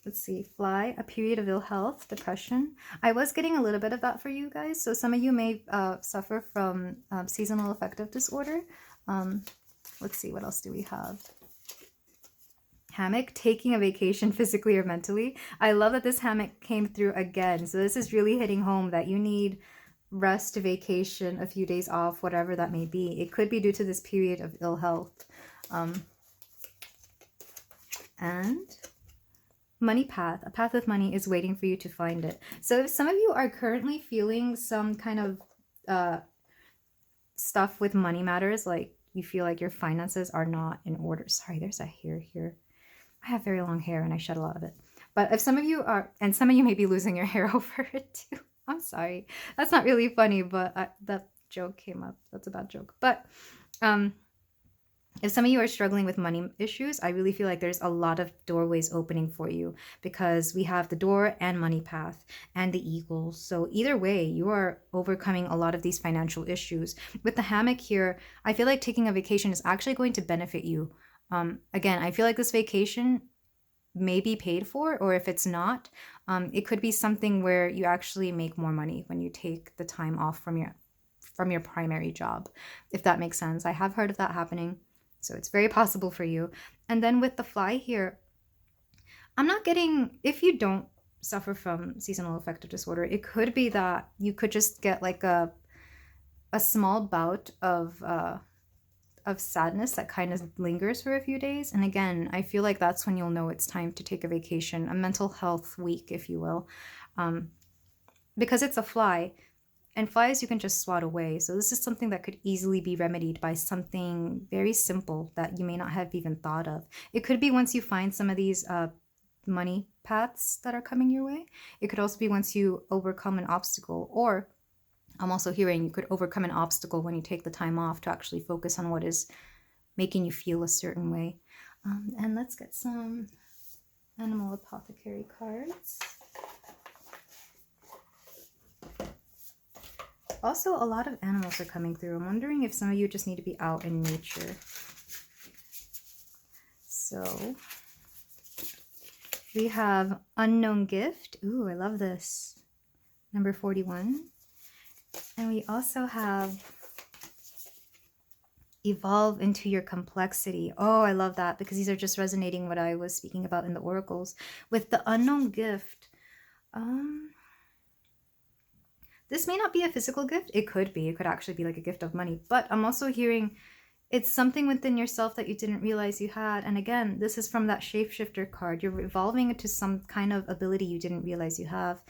Let's see, fly, a period of ill health, depression. I was getting a little bit of that for you guys. So some of you may suffer from seasonal affective disorder. Let's see, what else do we have? Hammock, taking a vacation physically or mentally. I love that this hammock came through again. So this is really hitting home that you need rest, vacation, a few days off, whatever that may be. It could be due to this period of ill health. And money path, a path with money is waiting for you to find it. So if some of you are currently feeling some kind of stuff with money matters, like you feel like your finances are not in order. Sorry, there's a hair here. I have very long hair and I shed a lot of it. But if some of you are, and some of you may be losing your hair over it too. I'm sorry. That's not really funny, but that joke came up. That's a bad joke. But if some of you are struggling with money issues, I really feel like there's a lot of doorways opening for you, because we have the door and money path and the eagle. So either way, you are overcoming a lot of these financial issues. With the hammock here, I feel like taking a vacation is actually going to benefit you. Again, I feel like this vacation may be paid for, or if it's not, it could be something where you actually make more money when you take the time off from your primary job, if that makes sense. I have heard of that happening, so it's very possible for you. And then with the fly here, I'm not getting, if you don't suffer from seasonal affective disorder, it could be that you could just get like a small bout of sadness that kind of lingers for a few days. And again, I feel like that's when you'll know it's time to take a vacation, a mental health week, if you will, because it's a fly, and flies you can just swat away. So this is something that could easily be remedied by something very simple that you may not have even thought of. It could be once you find some of these money paths that are coming your way. It could also be once you overcome an obstacle, or I'm also hearing you could overcome an obstacle when you take the time off to actually focus on what is making you feel a certain way. And let's get some Animal Apothecary cards. Also, a lot of animals are coming through. I'm wondering if some of you just need to be out in nature. So we have Unknown Gift. Ooh, I love this. Number 41. And we also have Evolve into Your Complexity. Oh, I love that, because these are just resonating what I was speaking about in the oracles. With the Unknown Gift, this may not be a physical gift. It could be. It could actually be like a gift of money. But I'm also hearing it's something within yourself that you didn't realize you had. And again, this is from that Shapeshifter card. You're evolving into some kind of ability you didn't realize you have.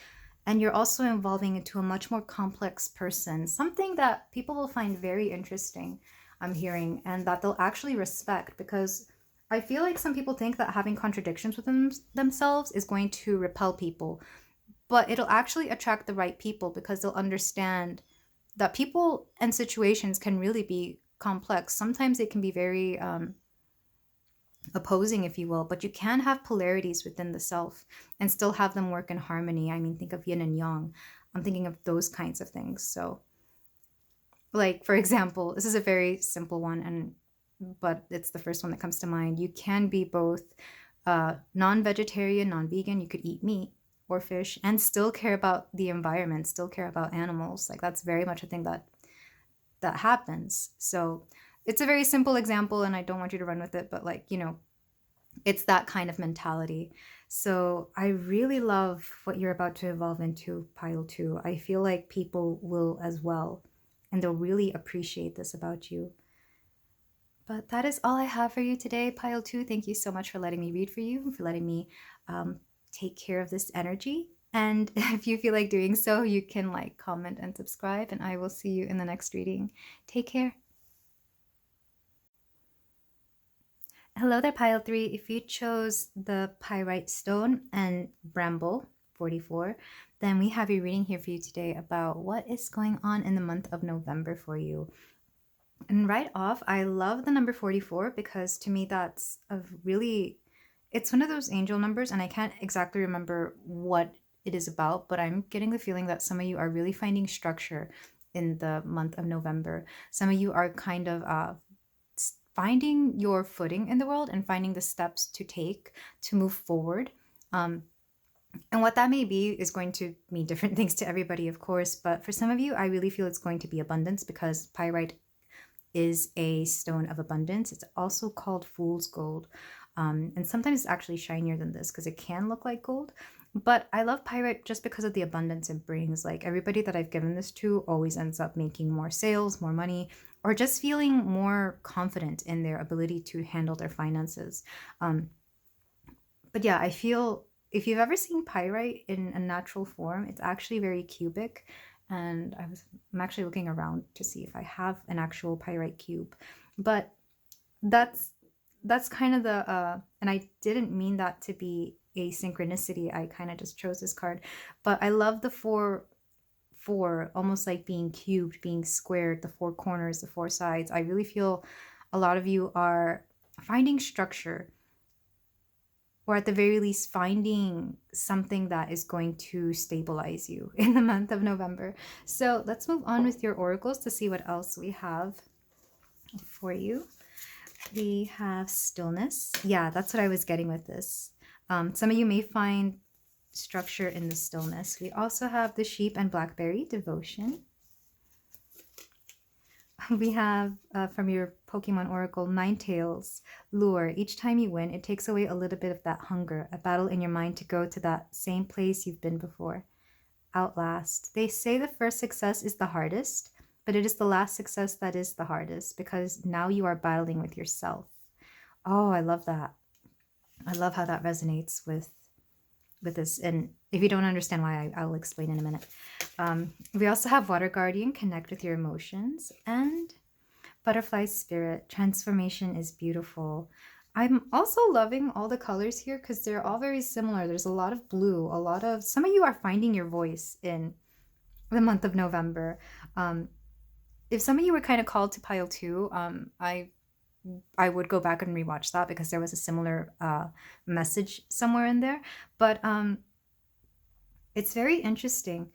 And you're also evolving into a much more complex person, something that people will find very interesting, I'm hearing, and that they'll actually respect, because I feel like some people think that having contradictions within themselves is going to repel people, but it'll actually attract the right people, because they'll understand that people and situations can really be complex. Sometimes it can be very opposing, if you will, but you can have polarities within the self and still have them work in harmony. I mean, think of yin and yang. I'm thinking of those kinds of things. So like, for example, this is a very simple one, but it's the first one that comes to mind. You can be both non-vegetarian, non-vegan. You could eat meat or fish and still care about the environment, still care about animals. Like, that's very much a thing that happens. So it's a very simple example, and I don't want you to run with it, but like, you know, it's that kind of mentality. So I really love what you're about to evolve into, pile 2. I feel like people will as well, and they'll really appreciate this about you. But that is all I have for you today, pile 2. Thank you so much for letting me read for you, for letting me take care of this energy. And if you feel like doing so, you can like, comment, and subscribe, and I will see you in the next reading. Take care. Hello there, pile 3. If you chose the pyrite stone and bramble, 44, then we have a reading here for you today about what is going on in the month of November for you. And right off, I love the number 44 because to me that's it's one of those angel numbers, and I can't exactly remember what it is about, but I'm getting the feeling that some of you are really finding structure in the month of November. Some of you are kind of finding your footing in the world and finding the steps to take to move forward. And what that may be is going to mean different things to everybody, of course. But for some of you, I really feel it's going to be abundance because pyrite is a stone of abundance. It's also called fool's gold. And sometimes it's actually shinier than this because it can look like gold. But I love pyrite just because of the abundance it brings. Like everybody that I've given this to always ends up making more sales, more money, or just feeling more confident in their ability to handle their finances. But yeah, I feel if you've ever seen pyrite in a natural form, it's actually very cubic. And I'm actually looking around to see if I have an actual pyrite cube. But that's kind of and I didn't mean that to be a synchronicity. I kind of just chose this card. But I love the four, almost like being cubed, being squared, the four corners, the four sides. I really feel a lot of you are finding structure, or at the very least finding something that is going to stabilize you in the month of November. So let's move on with your oracles to see what else we have for you. We have stillness. Yeah, that's what I was getting with this. Some of you may find structure in the stillness. We also have the sheep and blackberry, devotion. We have from your Pokemon Oracle, Ninetales, lure. Each time you win, it takes away a little bit of that hunger, a battle in your mind to go to that same place you've been before. Outlast. They say the first success is the hardest, but it is the last success that is the hardest because now you are battling with yourself. Oh, I love that. I love how that resonates with this. And if you don't understand why, I'll explain in a minute. We also have Water Guardian, connect with your emotions, and Butterfly Spirit, transformation is beautiful. I'm also loving all the colors here because they're all very similar. There's a lot of blue, some of you are finding your voice in the month of November. If some of you were kind of called to pile 2, I would go back and rewatch that because there was a similar message somewhere in there. But it's very interesting,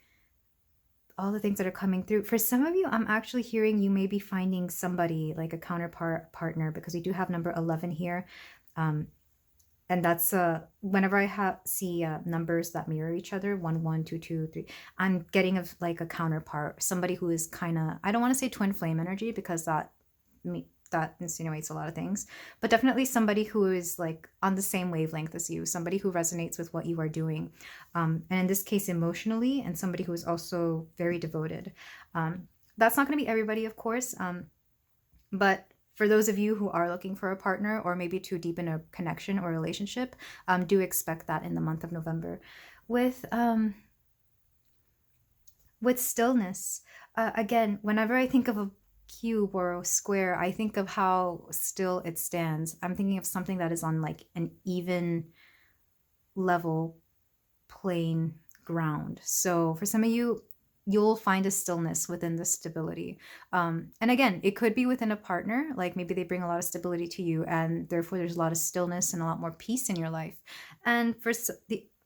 all the things that are coming through. For some of you, I'm actually hearing you may be finding somebody like a counterpart partner, because we do have number 11 here. And that's whenever I see numbers that mirror each other, 1 1 2 2 3, I'm getting of like a counterpart, somebody who is kind of, I don't want to say twin flame energy because that insinuates a lot of things, but definitely somebody who is like on the same wavelength as you, somebody who resonates with what you are doing, and in this case emotionally, and somebody who is also very devoted. That's not going to be everybody, of course, but for those of you who are looking for a partner or maybe to deepen a connection or relationship, do expect that in the month of November. With stillness, again, whenever I think of a cube or a square, I think of how still it stands. I'm thinking of something that is on like an even, level, plain ground. So for some of you, you'll find a stillness within the stability. And again, it could be within a partner, like maybe they bring a lot of stability to you and therefore there's a lot of stillness and a lot more peace in your life. And for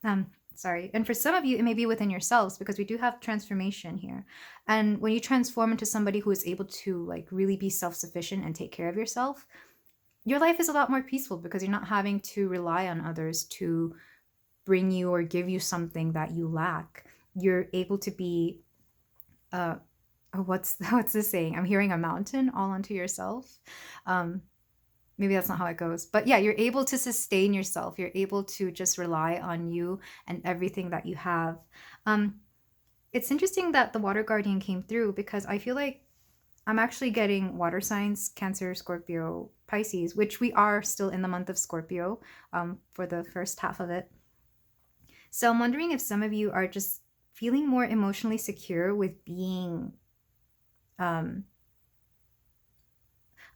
and for some of you, it may be within yourselves, because we do have transformation here. And when you transform into somebody who is able to like really be self-sufficient and take care of yourself, your life is a lot more peaceful because you're not having to rely on others to bring you or give you something that you lack. You're able to be, what's the saying? I'm hearing a mountain all unto yourself. Maybe that's not how it goes. But yeah, you're able to sustain yourself. You're able to just rely on you and everything that you have. It's interesting that the Water Guardian came through because I feel like I'm actually getting water signs, Cancer, Scorpio, Pisces, which we are still in the month of Scorpio for the first half of it. So I'm wondering if some of you are just feeling more emotionally secure with being...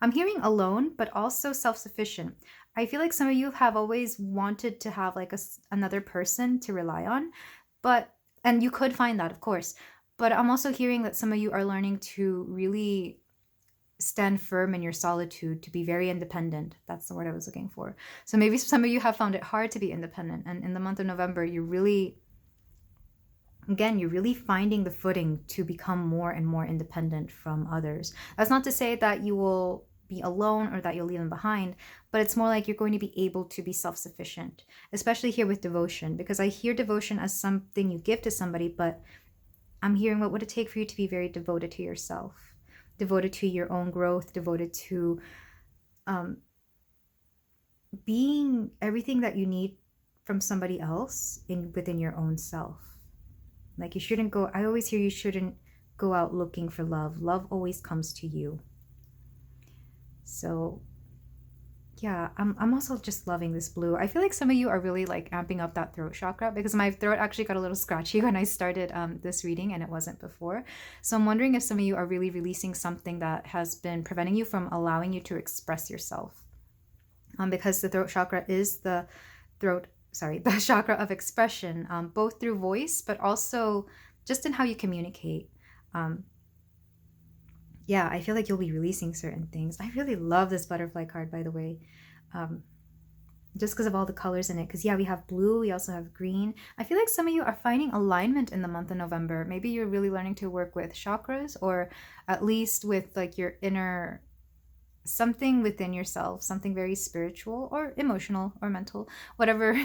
I'm hearing alone, but also self-sufficient. I feel like some of you have always wanted to have like another person to rely on, And you could find that, of course. But I'm also hearing that some of you are learning to really stand firm in your solitude, to be very independent. That's the word I was looking for. So maybe some of you have found it hard to be independent. And in the month of November, you're really finding the footing to become more and more independent from others. That's not to say that you will be alone or that you'll leave them behind, but it's more like you're going to be able to be self-sufficient, especially here with devotion, because I hear devotion as something you give to somebody, but I'm hearing what would it take for you to be very devoted to yourself, devoted to your own growth, devoted to being everything that you need from somebody else within your own self. Like you shouldn't go, I always hear you shouldn't go out looking for love. Love always comes to you. So yeah, I'm also just loving this blue. I feel like some of you are really like amping up that throat chakra, because my throat actually got a little scratchy when I started this reading, and it wasn't before. So I'm wondering if some of you are really releasing something that has been preventing you from allowing you to express yourself. Because the throat chakra is the chakra of expression, both through voice, but also just in how you communicate. Yeah, I feel like you'll be releasing certain things. I really love this butterfly card, by the way, just because of all the colors in it. Because yeah, we have blue, we also have green. I feel like some of you are finding alignment in the month of November. Maybe you're really learning to work with chakras, or at least with like your inner, something within yourself, something very spiritual or emotional or mental, whatever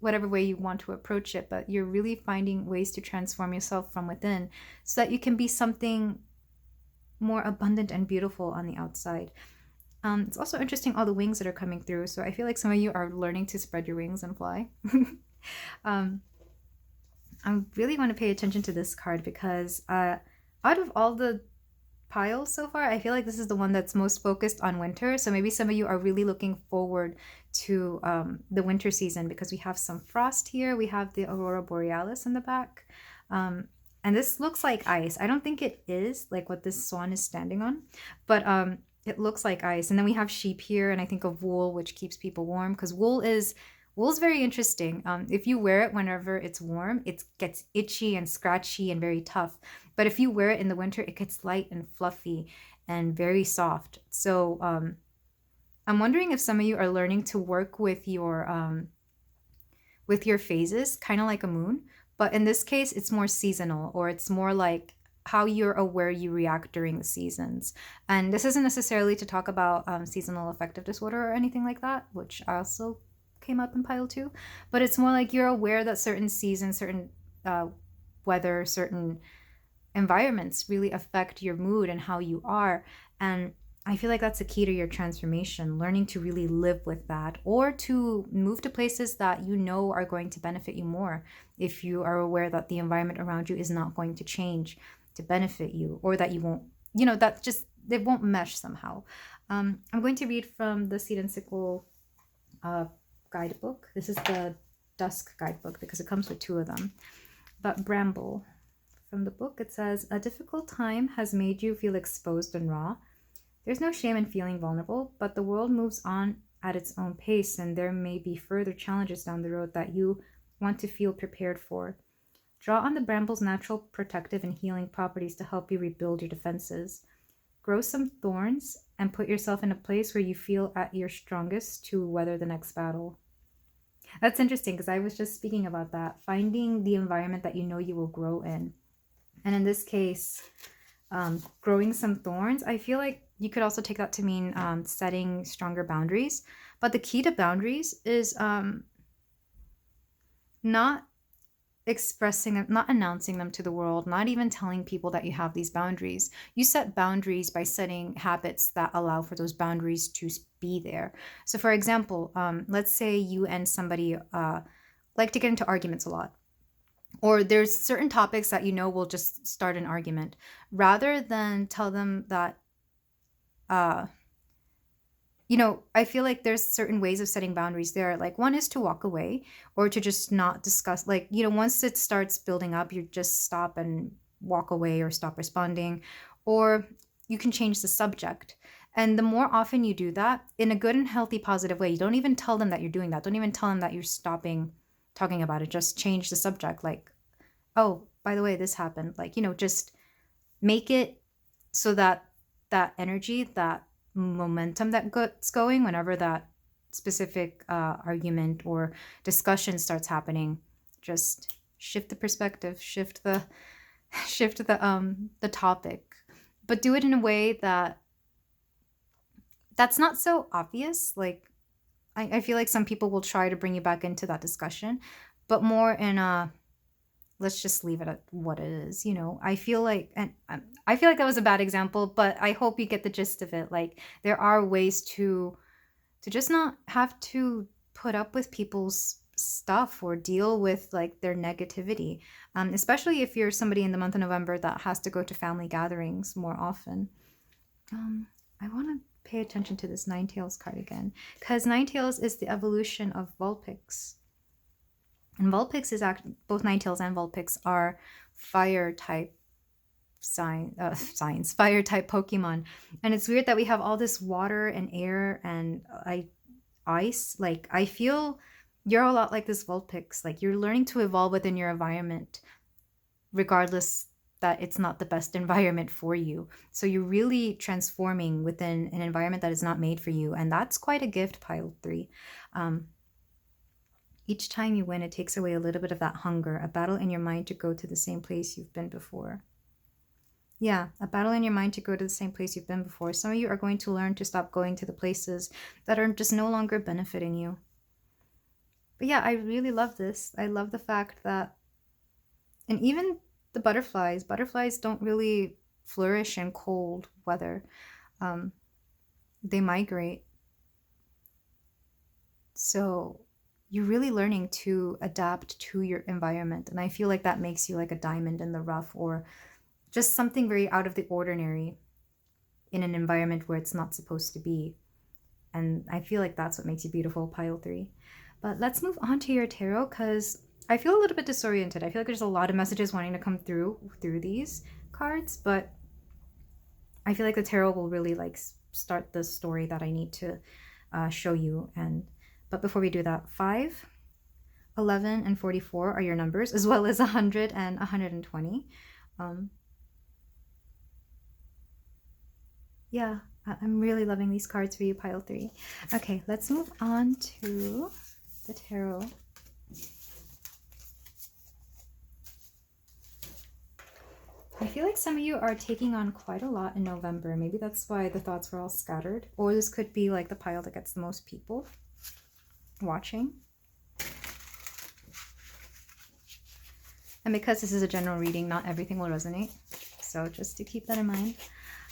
whatever way you want to approach it. But you're really finding ways to transform yourself from within so that you can be something more abundant and beautiful on the outside. It's also interesting, all the wings that are coming through. So I feel like some of you are learning to spread your wings and fly. I really want to pay attention to this card, because out of all the piles so far, I feel like this is the one that's most focused on winter. So maybe some of you are really looking forward to the winter season, because we have some frost here. We have the aurora borealis in the back. And this looks like ice. I don't think it is like what this swan is standing on, but it looks like ice. And then we have sheep here, and I think of wool, which keeps people warm, because wool's very interesting. If you wear it whenever it's warm, it gets itchy and scratchy and very tough. But if you wear it in the winter, it gets light and fluffy and very soft. So I'm wondering if some of you are learning to work with your phases, kind of like a moon. But in this case, it's more seasonal, or it's more like how you're aware you react during the seasons. And this isn't necessarily to talk about seasonal affective disorder or anything like that, which I also came up in pile 2. But it's more like you're aware that certain seasons, certain weather, certain environments really affect your mood and how you are. And I feel like that's a key to your transformation, learning to really live with that, or to move to places that you know are going to benefit you more if you are aware that the environment around you is not going to change to benefit you, or that you won't, that just, they won't mesh somehow. I'm going to read from the Seed and Sickle guidebook. This is the Dusk guidebook, because it comes with 2 of them. But Bramble, from the book, it says, "A difficult time has made you feel exposed and raw. There's no shame in feeling vulnerable, but the world moves on at its own pace, and there may be further challenges down the road that you want to feel prepared for. Draw on the bramble's natural protective and healing properties to help you rebuild your defenses. Grow some thorns and put yourself in a place where you feel at your strongest to weather the next battle." That's interesting, because I was just speaking about that, finding the environment that you know you will grow in. And in this case, growing some thorns, I feel like you could also take that to mean setting stronger boundaries. But the key to boundaries is not expressing them, not announcing them to the world, not even telling people that you have these boundaries. You set boundaries by setting habits that allow for those boundaries to be there. So for example, let's say you and somebody like to get into arguments a lot, or there's certain topics that you know will just start an argument. Rather than tell them that I feel like there's certain ways of setting boundaries there. Like, one is to walk away, or to just not discuss. Like, once it starts building up, you just stop and walk away, or stop responding, or you can change the subject. And the more often you do that in a good and healthy, positive way, you don't even tell them that you're doing that. Don't even tell them that you're stopping talking about it. Just change the subject. Like, oh, by the way, this happened. Like, just make it so that that energy, that momentum that gets going whenever that specific argument or discussion starts happening, just shift the perspective, shift the the topic, but do it in a way that's not so obvious. Like, I feel like some people will try to bring you back into that discussion, but more in a, let's just leave it at what it is. I feel like, and I feel like that was a bad example, but I hope you get the gist of it. Like, there are ways to just not have to put up with people's stuff or deal with like their negativity, especially if you're somebody in the month of November that has to go to family gatherings more often. I want to pay attention to this Nine Tails card again, because Nine Tails is the evolution of Vulpix. And Vulpix is actually, both Nine Tails and Vulpix are fire type fire type Pokemon. And it's weird that we have all this water and air and ice. Like, I feel you're a lot like this Vulpix. Like, you're learning to evolve within your environment, regardless that it's not the best environment for you. So you're really transforming within an environment that is not made for you. And that's quite a gift, pile 3. Each time you win, it takes away a little bit of that hunger, a battle in your mind to go to the same place you've been before. Yeah, a battle in your mind to go to the same place you've been before. Some of you are going to learn to stop going to the places that are just no longer benefiting you. But yeah, I really love this. I love the fact that, and even the butterflies don't really flourish in cold weather. They migrate. So you're really learning to adapt to your environment. And I feel like that makes you like a diamond in the rough, or just something very out of the ordinary in an environment where it's not supposed to be. And I feel like that's what makes you beautiful, pile 3. But let's move on to your tarot, because I feel a little bit disoriented. I feel like there's a lot of messages wanting to come through these cards, but I feel like the tarot will really like start the story that I need to show you. But before we do that, 5, 11, and 44 are your numbers, as well as 100 and 120. Yeah, I'm really loving these cards for you, pile 3. Okay, let's move on to the tarot. I feel like some of you are taking on quite a lot in November. Maybe that's why the thoughts were all scattered. Or this could be like the pile that gets the most people watching. And because this is a general reading, not everything will resonate. So just to keep that in mind.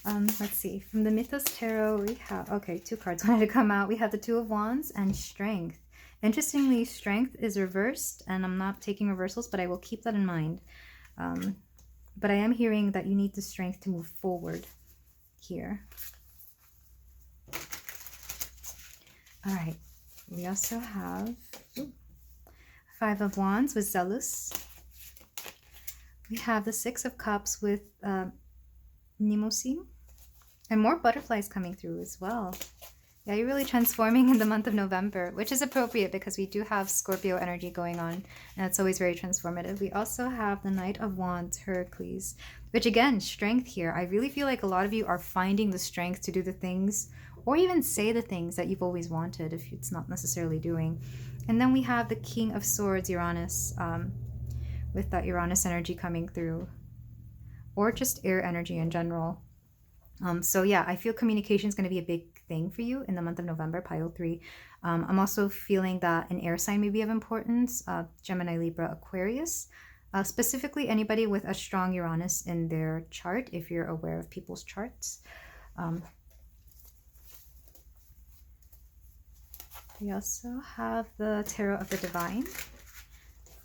Let's see. From the Mythos Tarot, we have, okay, 2 cards wanted to come out. We have the Two of Wands and Strength. Interestingly, Strength is reversed, and I'm not taking reversals, but I will keep that in mind. But I am hearing that you need the strength to move forward here. All right. We also have 5 of Wands with Zealous. We have the 6 of Cups with Mnemosyne. And more butterflies coming through as well. Yeah, you're really transforming in the month of November, which is appropriate because we do have Scorpio energy going on, and it's always very transformative. We also have the Knight of Wands, Heracles, which again, strength here. I really feel like a lot of you are finding the strength to do the things, or even say the things that you've always wanted if it's not necessarily doing. And then we have the King of Swords, Uranus, with that Uranus energy coming through, or just air energy in general. So yeah, I feel communication is going to be a big thing for you in the month of November, pile 3. I'm also feeling that an air sign may be of importance, Gemini, Libra, Aquarius, specifically anybody with a strong Uranus in their chart, if you're aware of people's charts. We also have the Tarot of the Divine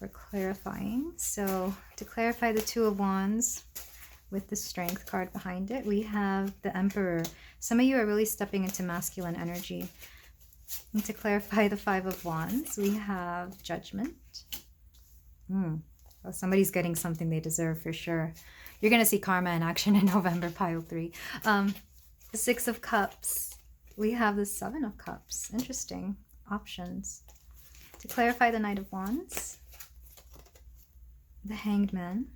for clarifying. So to clarify the Two of Wands, with the Strength card behind it, we have the Emperor. Some of you are really stepping into masculine energy. And to clarify the 5 of Wands, we have Judgment. Well, somebody's getting something they deserve for sure. You're going to see karma in action in November, pile 3. The 6 of Cups. We have the 7 of Cups. Interesting. Options. To clarify, the Knight of Wands, the Hanged Man,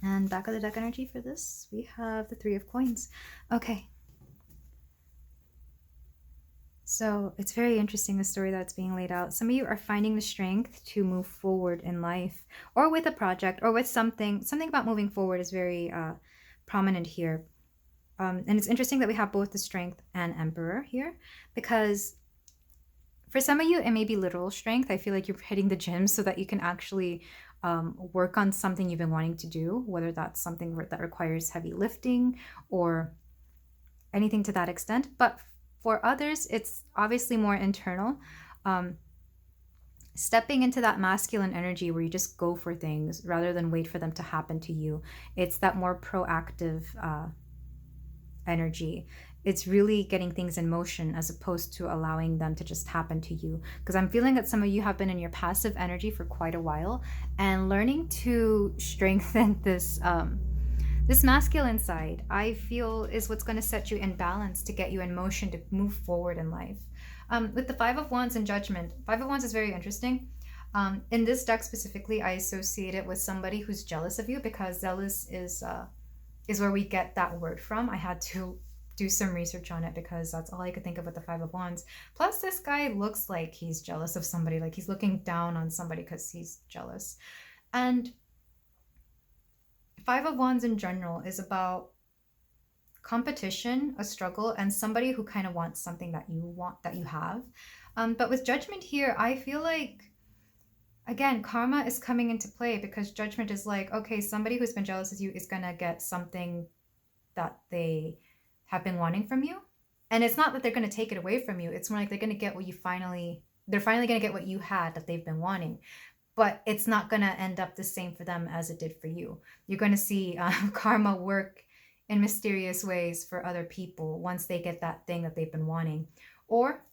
and back of the deck energy for this, we have the Three of Coins. Okay. So it's very interesting, the story that's being laid out. Some of you are finding the strength to move forward in life, or with a project, or with something. Something about moving forward is very prominent here. And it's interesting that we have both the Strength and Emperor here, because for some of you, it may be literal strength. I feel like you're hitting the gym so that you can actually work on something you've been wanting to do, whether that's something that requires heavy lifting or anything to that extent. But for others, it's obviously more internal. Stepping into that masculine energy where you just go for things rather than wait for them to happen to you. It's that more proactive energy. It's really getting things in motion as opposed to allowing them to just happen to you. Because I'm feeling that some of you have been in your passive energy for quite a while, and learning to strengthen this this masculine side, I feel, is what's going to set you in balance to get you in motion to move forward in life. With the Five of Wands and Judgment, Five of Wands is very interesting. In this deck specifically, I associate it with somebody who's jealous of you, because zealous is where we get that word from. I had to do some research on it because that's all I could think of with the Five of Wands. Plus, this guy looks like he's jealous of somebody, like he's looking down on somebody because he's jealous. And Five of Wands in general is about competition, a struggle, and somebody who kind of wants something that you want, that you have. But with Judgment here, I feel like, again, karma is coming into play, because Judgment is like, okay, somebody who's been jealous of you is going to get something that they have been wanting from you. And it's not that they're going to take it away from you. It's more like they're going to get what you they're finally going to get what you had that they've been wanting. But it's not going to end up the same for them as it did for you. You're going to see karma work in mysterious ways for other people once they get that thing that they've been wanting. Or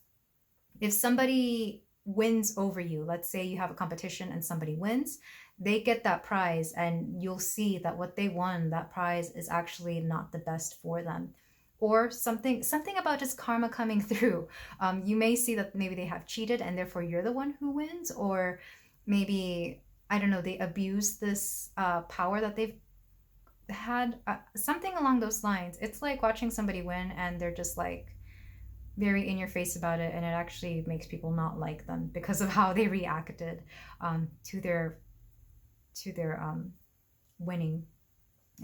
if somebody wins over you, let's say you have a competition and somebody wins, they get that prize, and you'll see that what they won, that prize, is actually not the best for them. Or something about just karma coming through. You may see that maybe they have cheated and therefore you're the one who wins, or maybe, I don't know, they abuse this power that they've had, something along those lines. It's like watching somebody win and they're just like very in your face about it, and it actually makes people not like them because of how they reacted to their winning,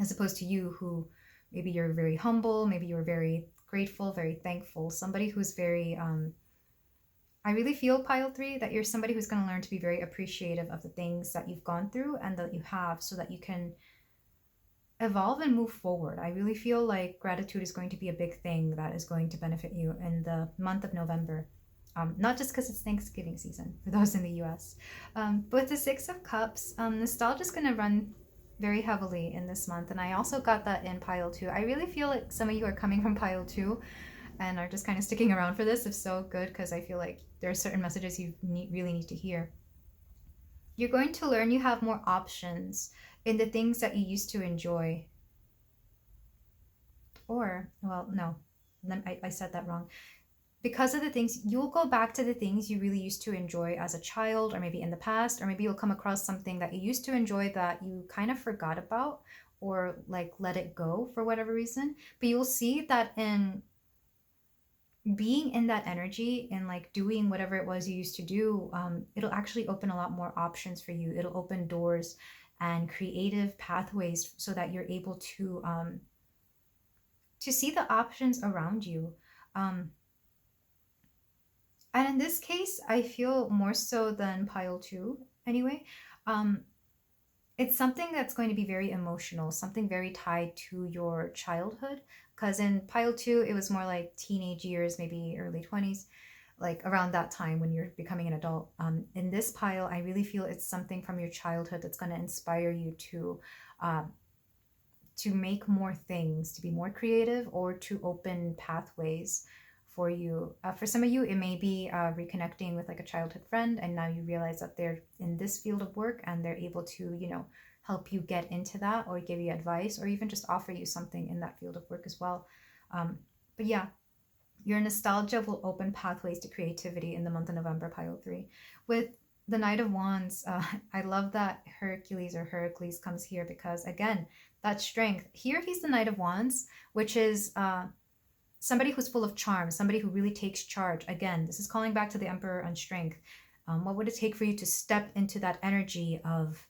as opposed to you, who maybe you're very humble, maybe you're very grateful, very thankful, somebody who's very I really feel, Pile 3, that you're somebody who's going to learn to be very appreciative of the things that you've gone through and that you have, so that you can evolve and move forward. I really feel like gratitude is going to be a big thing that is going to benefit you in the month of November. Not just because it's Thanksgiving season for those in the US. But with the Six of Cups, nostalgia is going to run very heavily in this month. And I also got that in Pile 2. I really feel like some of you are coming from Pile 2 and are just kind of sticking around for this. If so, good, because I feel like there are certain messages you really need to hear. You're going to learn you have more options in the things that you used to enjoy. Or, well, no, I said that wrong. Because of the things, you'll go back to the things you really used to enjoy as a child, or maybe in the past, or maybe you'll come across something that you used to enjoy that you kind of forgot about, or like let it go for whatever reason. But you'll see that in being in that energy and like doing whatever it was you used to do, it'll actually open a lot more options for you. It'll open doors and creative pathways so that you're able to see the options around you. And in this case, I feel more so than Pile 2 anyway. It's something that's going to be very emotional, something very tied to your childhood. Because in Pile 2, it was more like teenage years, maybe early 20s, like around that time when you're becoming an adult. In this pile, I really feel it's something from your childhood that's going to inspire you to make more things, to be more creative, or to open pathways for you. For some of you, it may be reconnecting with like a childhood friend, and now you realize that they're in this field of work and they're able to, you know, help you get into that, or give you advice, or even just offer you something in that field of work as well. But yeah, Your nostalgia will open pathways to creativity in the month of November, pile 3. With the Knight of Wands, I love that Heracles comes here because, again, that strength. Here he's the Knight of Wands, which is somebody who's full of charm, somebody who really takes charge. Again, this is calling back to the Emperor on strength. What would it take for you to step into that energy of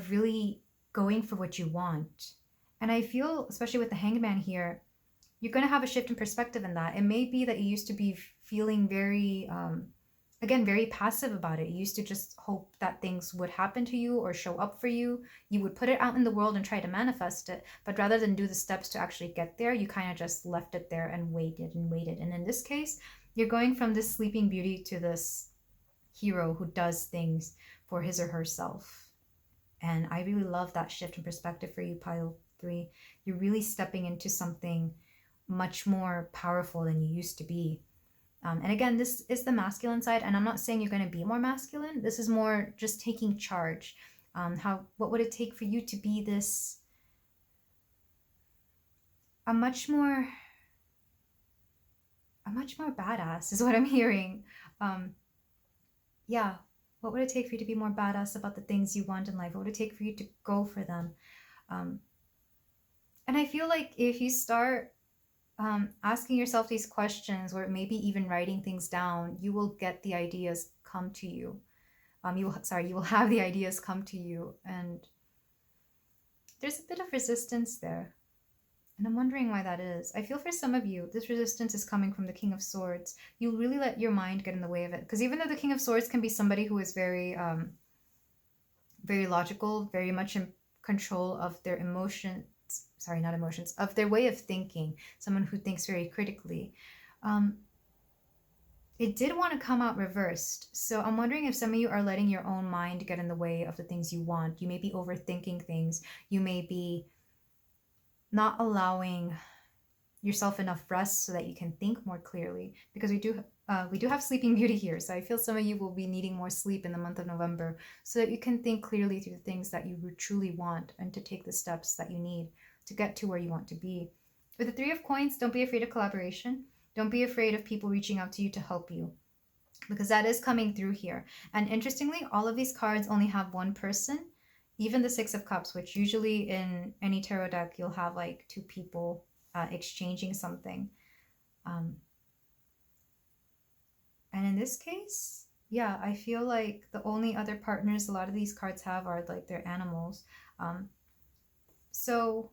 really going for what you want? And I feel, especially with the Hangman here, you're going to have a shift in perspective in that. It may be that you used to be feeling very, again, very passive about it. You used to just hope that things would happen to you or show up for you. You would put it out in the world and try to manifest it. But rather than do the steps to actually get there, you kind of just left it there and waited and waited. And in this case, you're going from this sleeping beauty to this hero who does things for his or herself. And I really love that shift in perspective for you, pile 3. You're really stepping into something much more powerful than you used to be. And again, this is the masculine side, and I'm not saying you're going to be more masculine. This is more just taking charge. What would it take for you to be this, a much more badass is what I'm hearing. Yeah, what would it take for you to be more badass about the things you want in life? What would it take for you to go for them? And I feel like if you start asking yourself these questions, or maybe even writing things down, you will get the ideas come to you. You will have the ideas come to you, and there's a bit of resistance there. And I'm wondering why that is. I feel for some of you, this resistance is coming from the King of Swords. You really let your mind get in the way of it. Because even though the King of Swords can be somebody who is very, very logical, very much in control of their emotions, of their way of thinking, someone who thinks very critically. It did want to come out reversed. So I'm wondering if some of you are letting your own mind get in the way of the things you want. You may be overthinking things. You may be not allowing yourself enough rest so that you can think more clearly, because we do have Sleeping Beauty here. So I feel some of you will be needing more sleep in the month of November so that you can think clearly through the things that you truly want and to take the steps that you need to get to where you want to be. With the 3 of Coins, don't be afraid of collaboration. Don't be afraid of people reaching out to you to help you, because that is coming through here. And interestingly, all of these cards only have one person, even the 6 of Cups, which usually in any tarot deck, you'll have like 2 people exchanging something. And in this case, yeah, I feel like the only other partners a lot of these cards have are like their animals. So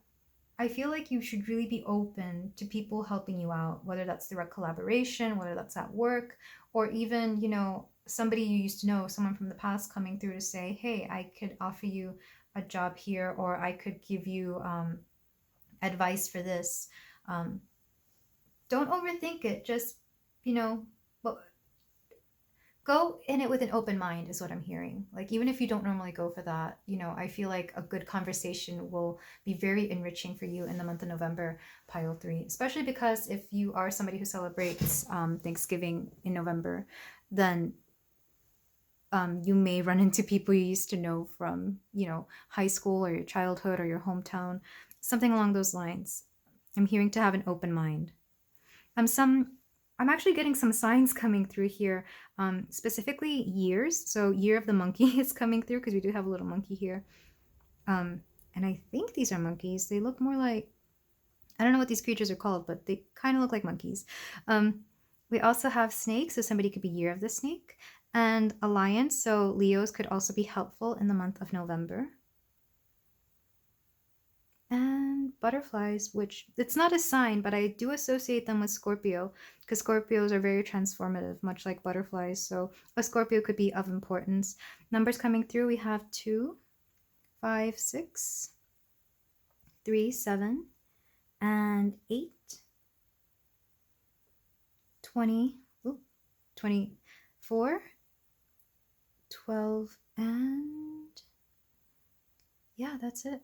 I feel like you should really be open to people helping you out, whether that's direct collaboration, whether that's at work, or even, you know, somebody you used to know, someone from the past coming through to say, hey, I could offer you a job here, or I could give you advice for this. Don't overthink it. Just, you know, go in it with an open mind is what I'm hearing. Like, even if you don't normally go for that, you know, I feel like a good conversation will be very enriching for you in the month of November, pile 3, especially because if you are somebody who celebrates Thanksgiving in November, then you may run into people you used to know from, you know, high school or your childhood or your hometown, something along those lines. I'm hearing to have an open mind. I'm actually getting some signs coming through here, specifically years. So Year of the Monkey is coming through because we do have a little monkey here. And I think these are monkeys. They look more like, I don't know what these creatures are called, but they kind of look like monkeys. We also have snakes, so somebody could be Year of the Snake. And Alliance, so Leos could also be helpful in the month of November. And butterflies, which it's not a sign, but I do associate them with Scorpio because Scorpios are very transformative, much like butterflies. So a Scorpio could be of importance. Numbers coming through, we have 2, 5, 6, 3, 7, and 8, 20, 24, 12, and yeah, that's it.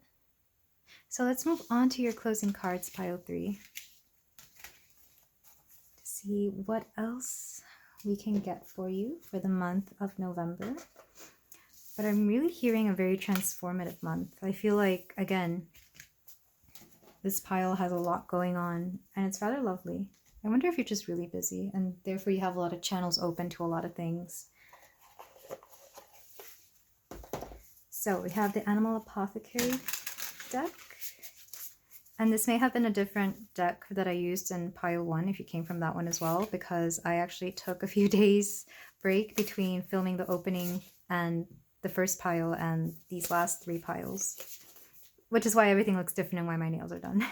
So let's move on to your closing cards, pile 3, to see what else we can get for you for the month of November. But I'm really hearing a very transformative month. I feel like, again, this pile has a lot going on, and it's rather lovely. I wonder if you're just really busy and therefore you have a lot of channels open to a lot of things. So we have the Animal Apothecary deck. And this may have been a different deck that I used in pile 1 if you came from that one as well, because I actually took a few days break between filming the opening and the first pile and these last 3 piles, which is why everything looks different and why my nails are done.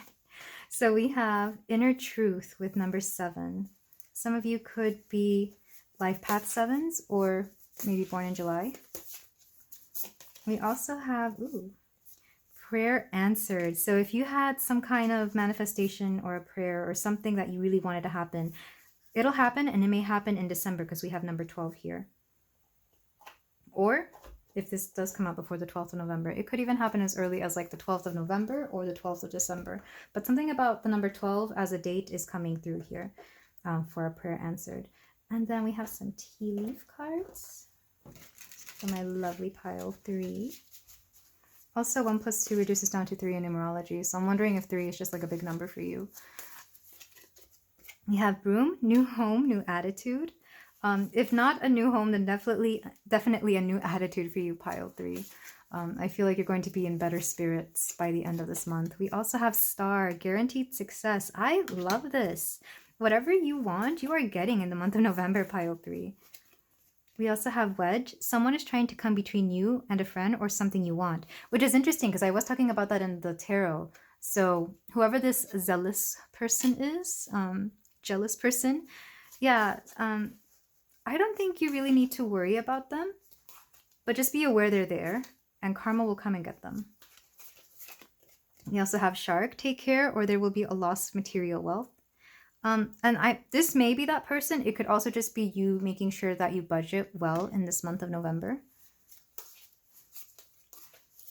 So we have Inner Truth with number 7. Some of you could be Life Path 7s or maybe born in July. We also have, prayer answered. So if you had some kind of manifestation or a prayer or something that you really wanted to happen, it'll happen, and it may happen in December because we have number 12 here. Or if this does come out before the 12th of November, it could even happen as early as like the 12th of November or the 12th of December. But something about the number 12 as a date is coming through here for a prayer answered. And then we have some tea leaf cards for my lovely pile 3. Also, 1 plus 2 reduces down to 3 in numerology, so I'm wondering if 3 is just like a big number for you. We have Broom, New Home, New Attitude. If not a new home, then definitely a new attitude for you, pile 3. I feel like you're going to be in better spirits by the end of this month. We also have Star, Guaranteed Success. I love this. Whatever you want, you are getting in the month of November, pile 3. We also have Wedge. Someone is trying to come between you and a friend or something you want, which is interesting because I was talking about that in the tarot. So whoever this zealous person is, jealous person, yeah, I don't think you really need to worry about them, but just be aware they're there and karma will come and get them. We also have Shark. Take care or there will be a loss of material wealth. This may be that person. It could also just be you making sure that you budget well in this month of November.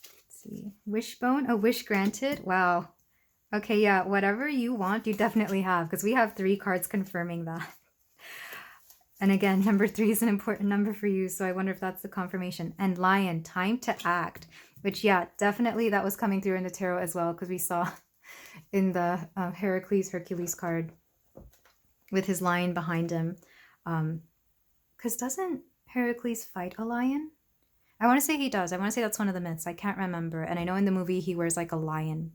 Let's see. Wishbone, a wish granted. Wow. Okay, yeah, whatever you want, you definitely have, because we have 3 cards confirming that. And again, number 3 is an important number for you, so I wonder if that's the confirmation. And Lion, time to act, which, yeah, definitely that was coming through in the tarot as well, because we saw in the Hercules card with his lion behind him. Because doesn't Heracles fight a lion? I want to say he does. I want to say that's one of the myths. I can't remember. And I know in the movie he wears like a lion,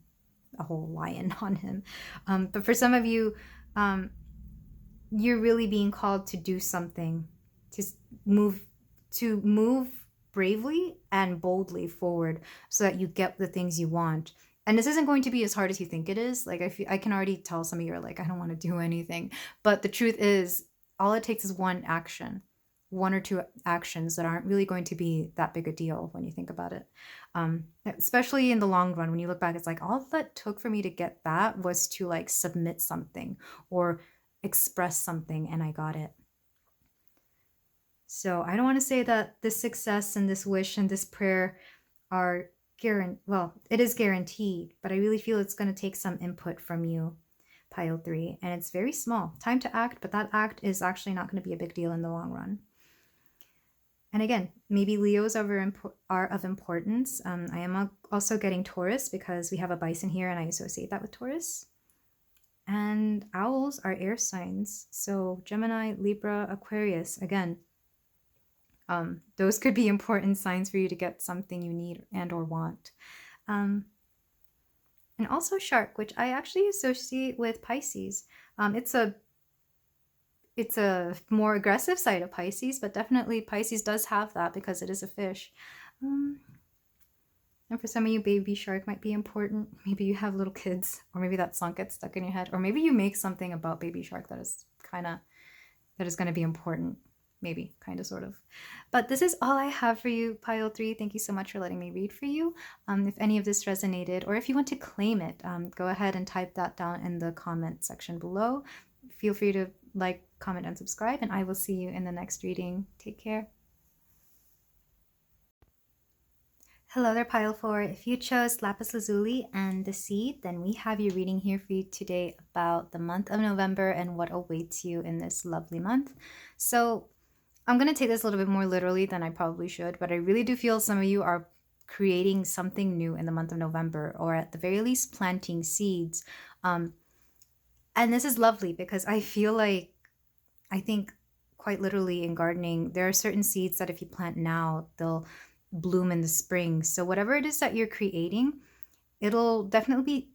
a whole lion on him. But for some of you, you're really being called to do something, to move bravely and boldly forward so that you get the things you want. And this isn't going to be as hard as you think it is. Like, I can already tell some of you are like, I don't want to do anything. But the truth is, all it takes is one action, 1 or 2 actions that aren't really going to be that big a deal when you think about it. Especially in the long run, when you look back, it's like, all that took for me to get that was to like submit something or express something, and I got it. So I don't want to say that this success and this wish and this prayer are well, it is guaranteed, but I really feel it's going to take some input from you, pile 3, and it's very small. Time to act, but that act is actually not going to be a big deal in the long run. And again, maybe Leos are of importance. I am also getting Taurus because we have a bison here and I associate that with Taurus. And owls are air signs. So Gemini, Libra, Aquarius, again, those could be important signs for you to get something you need and or want. And also Shark, which I actually associate with Pisces. It's a more aggressive side of Pisces, but definitely Pisces does have that because it is a fish. And for some of you, baby shark might be important. Maybe you have little kids, or maybe that song gets stuck in your head, or maybe you make something about baby shark that is going to be important. Maybe, kind of, sort of. But this is all I have for you, pile 3. Thank you so much for letting me read for you. If any of this resonated, or if you want to claim it, go ahead and type that down in the comment section below. Feel free to like, comment, and subscribe, and I will see you in the next reading. Take care. Hello there, pile 4. If you chose lapis lazuli and the seed, then we have your reading here for you today about the month of November and what awaits you in this lovely month. So I'm going to take this a little bit more literally than I probably should, but I really do feel some of you are creating something new in the month of November, or at the very least planting seeds. And And this is lovely because I feel like, I think quite literally in gardening, there are certain seeds that if you plant now, they'll bloom in the spring. So whatever it is that you're creating, it'll definitely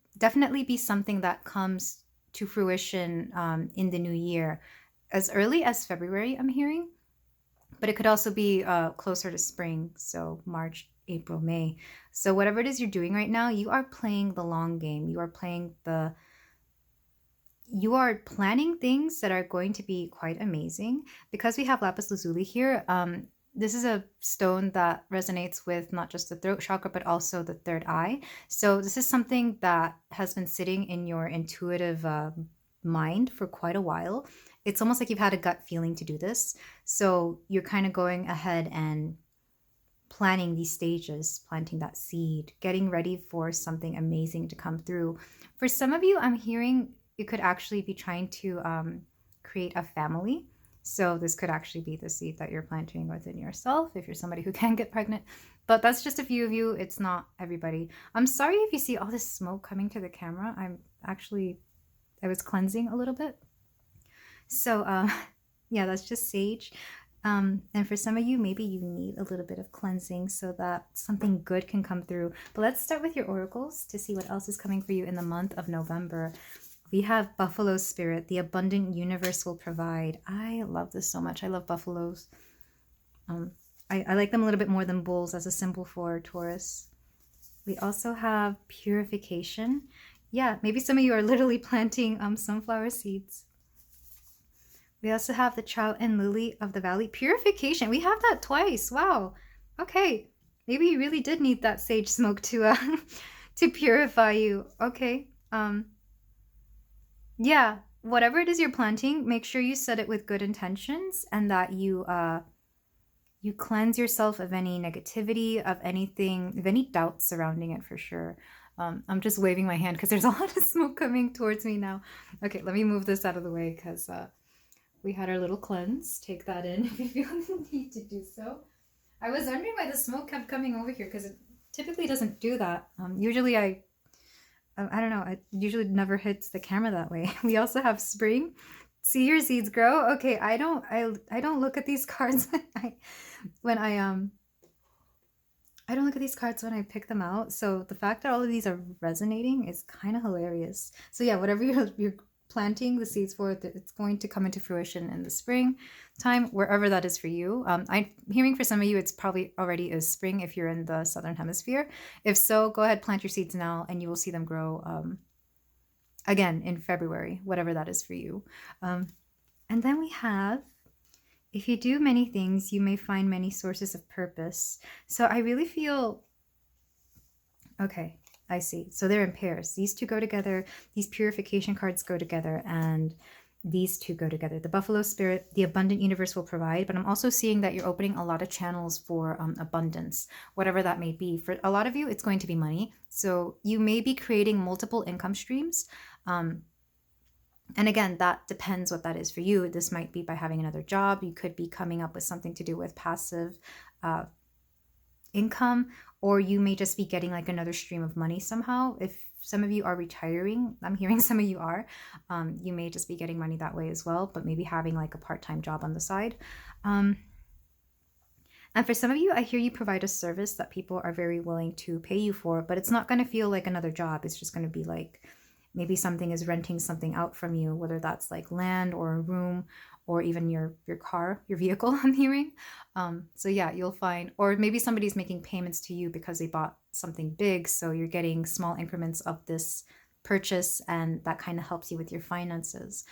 be something that comes to fruition in the new year, as early as February, I'm hearing. But it could also be closer to spring, so March, April, May. So whatever it is you're doing right now, you are playing the long game. You are planning things that are going to be quite amazing. Because we have lapis lazuli here, this is a stone that resonates with not just the throat chakra, but also the third eye. So this is something that has been sitting in your intuitive mind for quite a while. It's almost like you've had a gut feeling to do this. So you're kind of going ahead and planning these stages, planting that seed, getting ready for something amazing to come through. For some of you, I'm hearing you could actually be trying to create a family. So this could actually be the seed that you're planting within yourself if you're somebody who can get pregnant. But that's just a few of you. It's not everybody. I'm sorry if you see all this smoke coming to the camera. I was cleansing a little bit. So yeah, that's just sage. And for some of you, maybe you need a little bit of cleansing so that something good can come through. But let's start with your oracles to see what else is coming for you in the month of November. We have Buffalo Spirit, the abundant universe will provide. I love this so much. I love buffaloes. I like them a little bit more than bulls as a symbol for Taurus. We also have purification. Yeah, maybe some of you are literally planting sunflower seeds. We also have the trout and lily of the valley. Purification. We have that twice. Wow. Okay. Maybe you really did need that sage smoke to to purify you. Okay. Yeah, whatever it is you're planting, make sure you set it with good intentions and that you cleanse yourself of any negativity, of anything, of any doubts surrounding it for sure. I'm just waving my hand because there's a lot of smoke coming towards me now. Okay, let me move this out of the way because we had our little cleanse. Take that in if you feel the need to do so. I was wondering why the smoke kept coming over here because it typically doesn't do that. Usually I don't know, it usually never hits the camera that way. We also have spring. See your seeds grow. Okay, I don't look at these cards when I don't look at these cards when I pick them out. So the fact that all of these are resonating is kind of hilarious. So yeah, whatever you're planting the seeds for, it's going to come into fruition in the spring time, wherever that is for you. I'm hearing for some of you, it's probably already is spring if you're in the southern hemisphere. If so, go ahead, plant your seeds now and you will see them grow again in February, whatever that is for you. And then we have, if you do many things, you may find many sources of purpose. So I really feel, okay, I see. So they're in pairs. These two go together. These purification cards go together, and these two go together. The Buffalo Spirit, the abundant universe will provide. But I'm also seeing that you're opening a lot of channels for abundance, whatever that may be. For a lot of you, it's going to be money. So you may be creating multiple income streams. And again, that depends what that is for you. This might be by having another job. You could be coming up with something to do with passive income, or you may just be getting like another stream of money somehow. If some of you are retiring, I'm hearing some of you are, you may just be getting money that way as well, but maybe having like a part-time job on the side. And for some of you, I hear you provide a service that people are very willing to pay you for, but it's not going to feel like another job. It's just going to be like, maybe something is renting something out from you, whether that's like land or a room or even your car, your vehicle, I'm hearing. So yeah, you'll find, or maybe somebody's making payments to you because they bought something big. So you're getting small increments of this purchase, and that kind of helps you with your finances.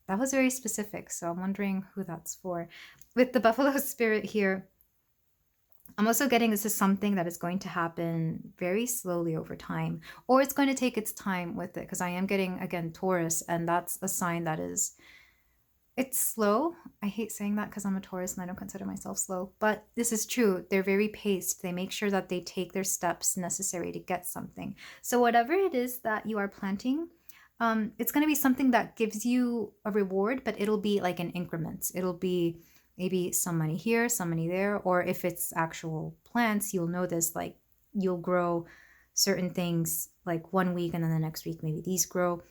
That was very specific. So I'm wondering who that's for. With the Buffalo Spirit here, I'm also getting this is something that is going to happen very slowly over time, or it's going to take its time with it, because I am getting, again, Taurus, and that's a sign that is, it's slow. I hate saying that because I'm a Taurus and I don't consider myself slow, but this is true. They're very paced. They make sure that they take their steps necessary to get something. So whatever it is that you are planting, it's going to be something that gives you a reward, but it'll be like in increments. It'll be maybe some money here, some money there, or if it's actual plants, you'll know this, like you'll grow certain things like one week and then the next week maybe these grow.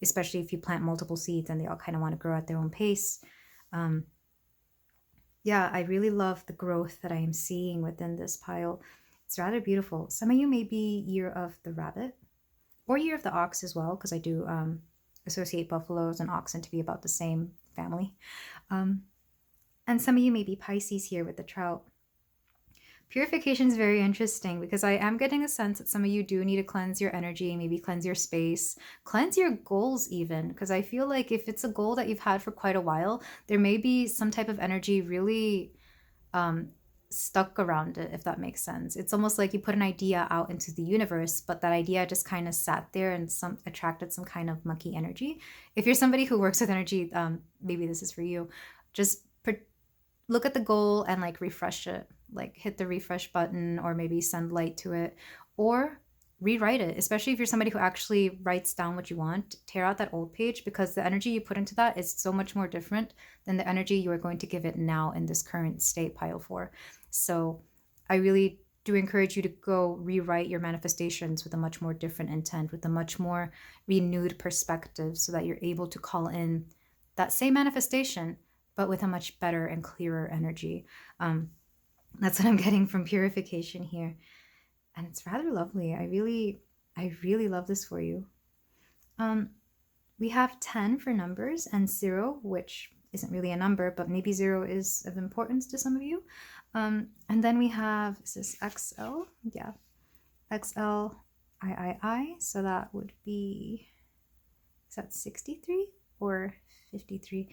especially if you plant multiple seeds and they all kind of want to grow at their own pace. Yeah, I really love the growth that I am seeing within this pile. It's rather beautiful. Some of you may be year of the rabbit or year of the ox as well, because I do associate buffaloes and oxen to be about the same family. And some of you may be Pisces here with the trout. Purification is very interesting because I am getting a sense that some of you do need to cleanse your energy, maybe cleanse your space, cleanse your goals even, because I feel like if it's a goal that you've had for quite a while, there may be some type of energy really stuck around it, if that makes sense. It's almost like you put an idea out into the universe, but that idea just kind of sat there and attracted some kind of mucky energy. If you're somebody who works with energy, maybe this is for you. Just look at the goal and like refresh it, like hit the refresh button, or maybe send light to it, or rewrite it. Especially if you're somebody who actually writes down what you want, tear out that old page, because the energy you put into that is so much more different than the energy you are going to give it now in this current state, pile 4. So I really do encourage you to go rewrite your manifestations with a much more different intent, with a much more renewed perspective, so that you're able to call in that same manifestation, but with a much better and clearer energy. That's what I'm getting from purification here. And it's rather lovely. I really love this for you. We have 10 for numbers and 0, which isn't really a number, but maybe 0 is of importance to some of you. And then we have, is this XL? Yeah, XL III. So that would be, is that 63 or 53?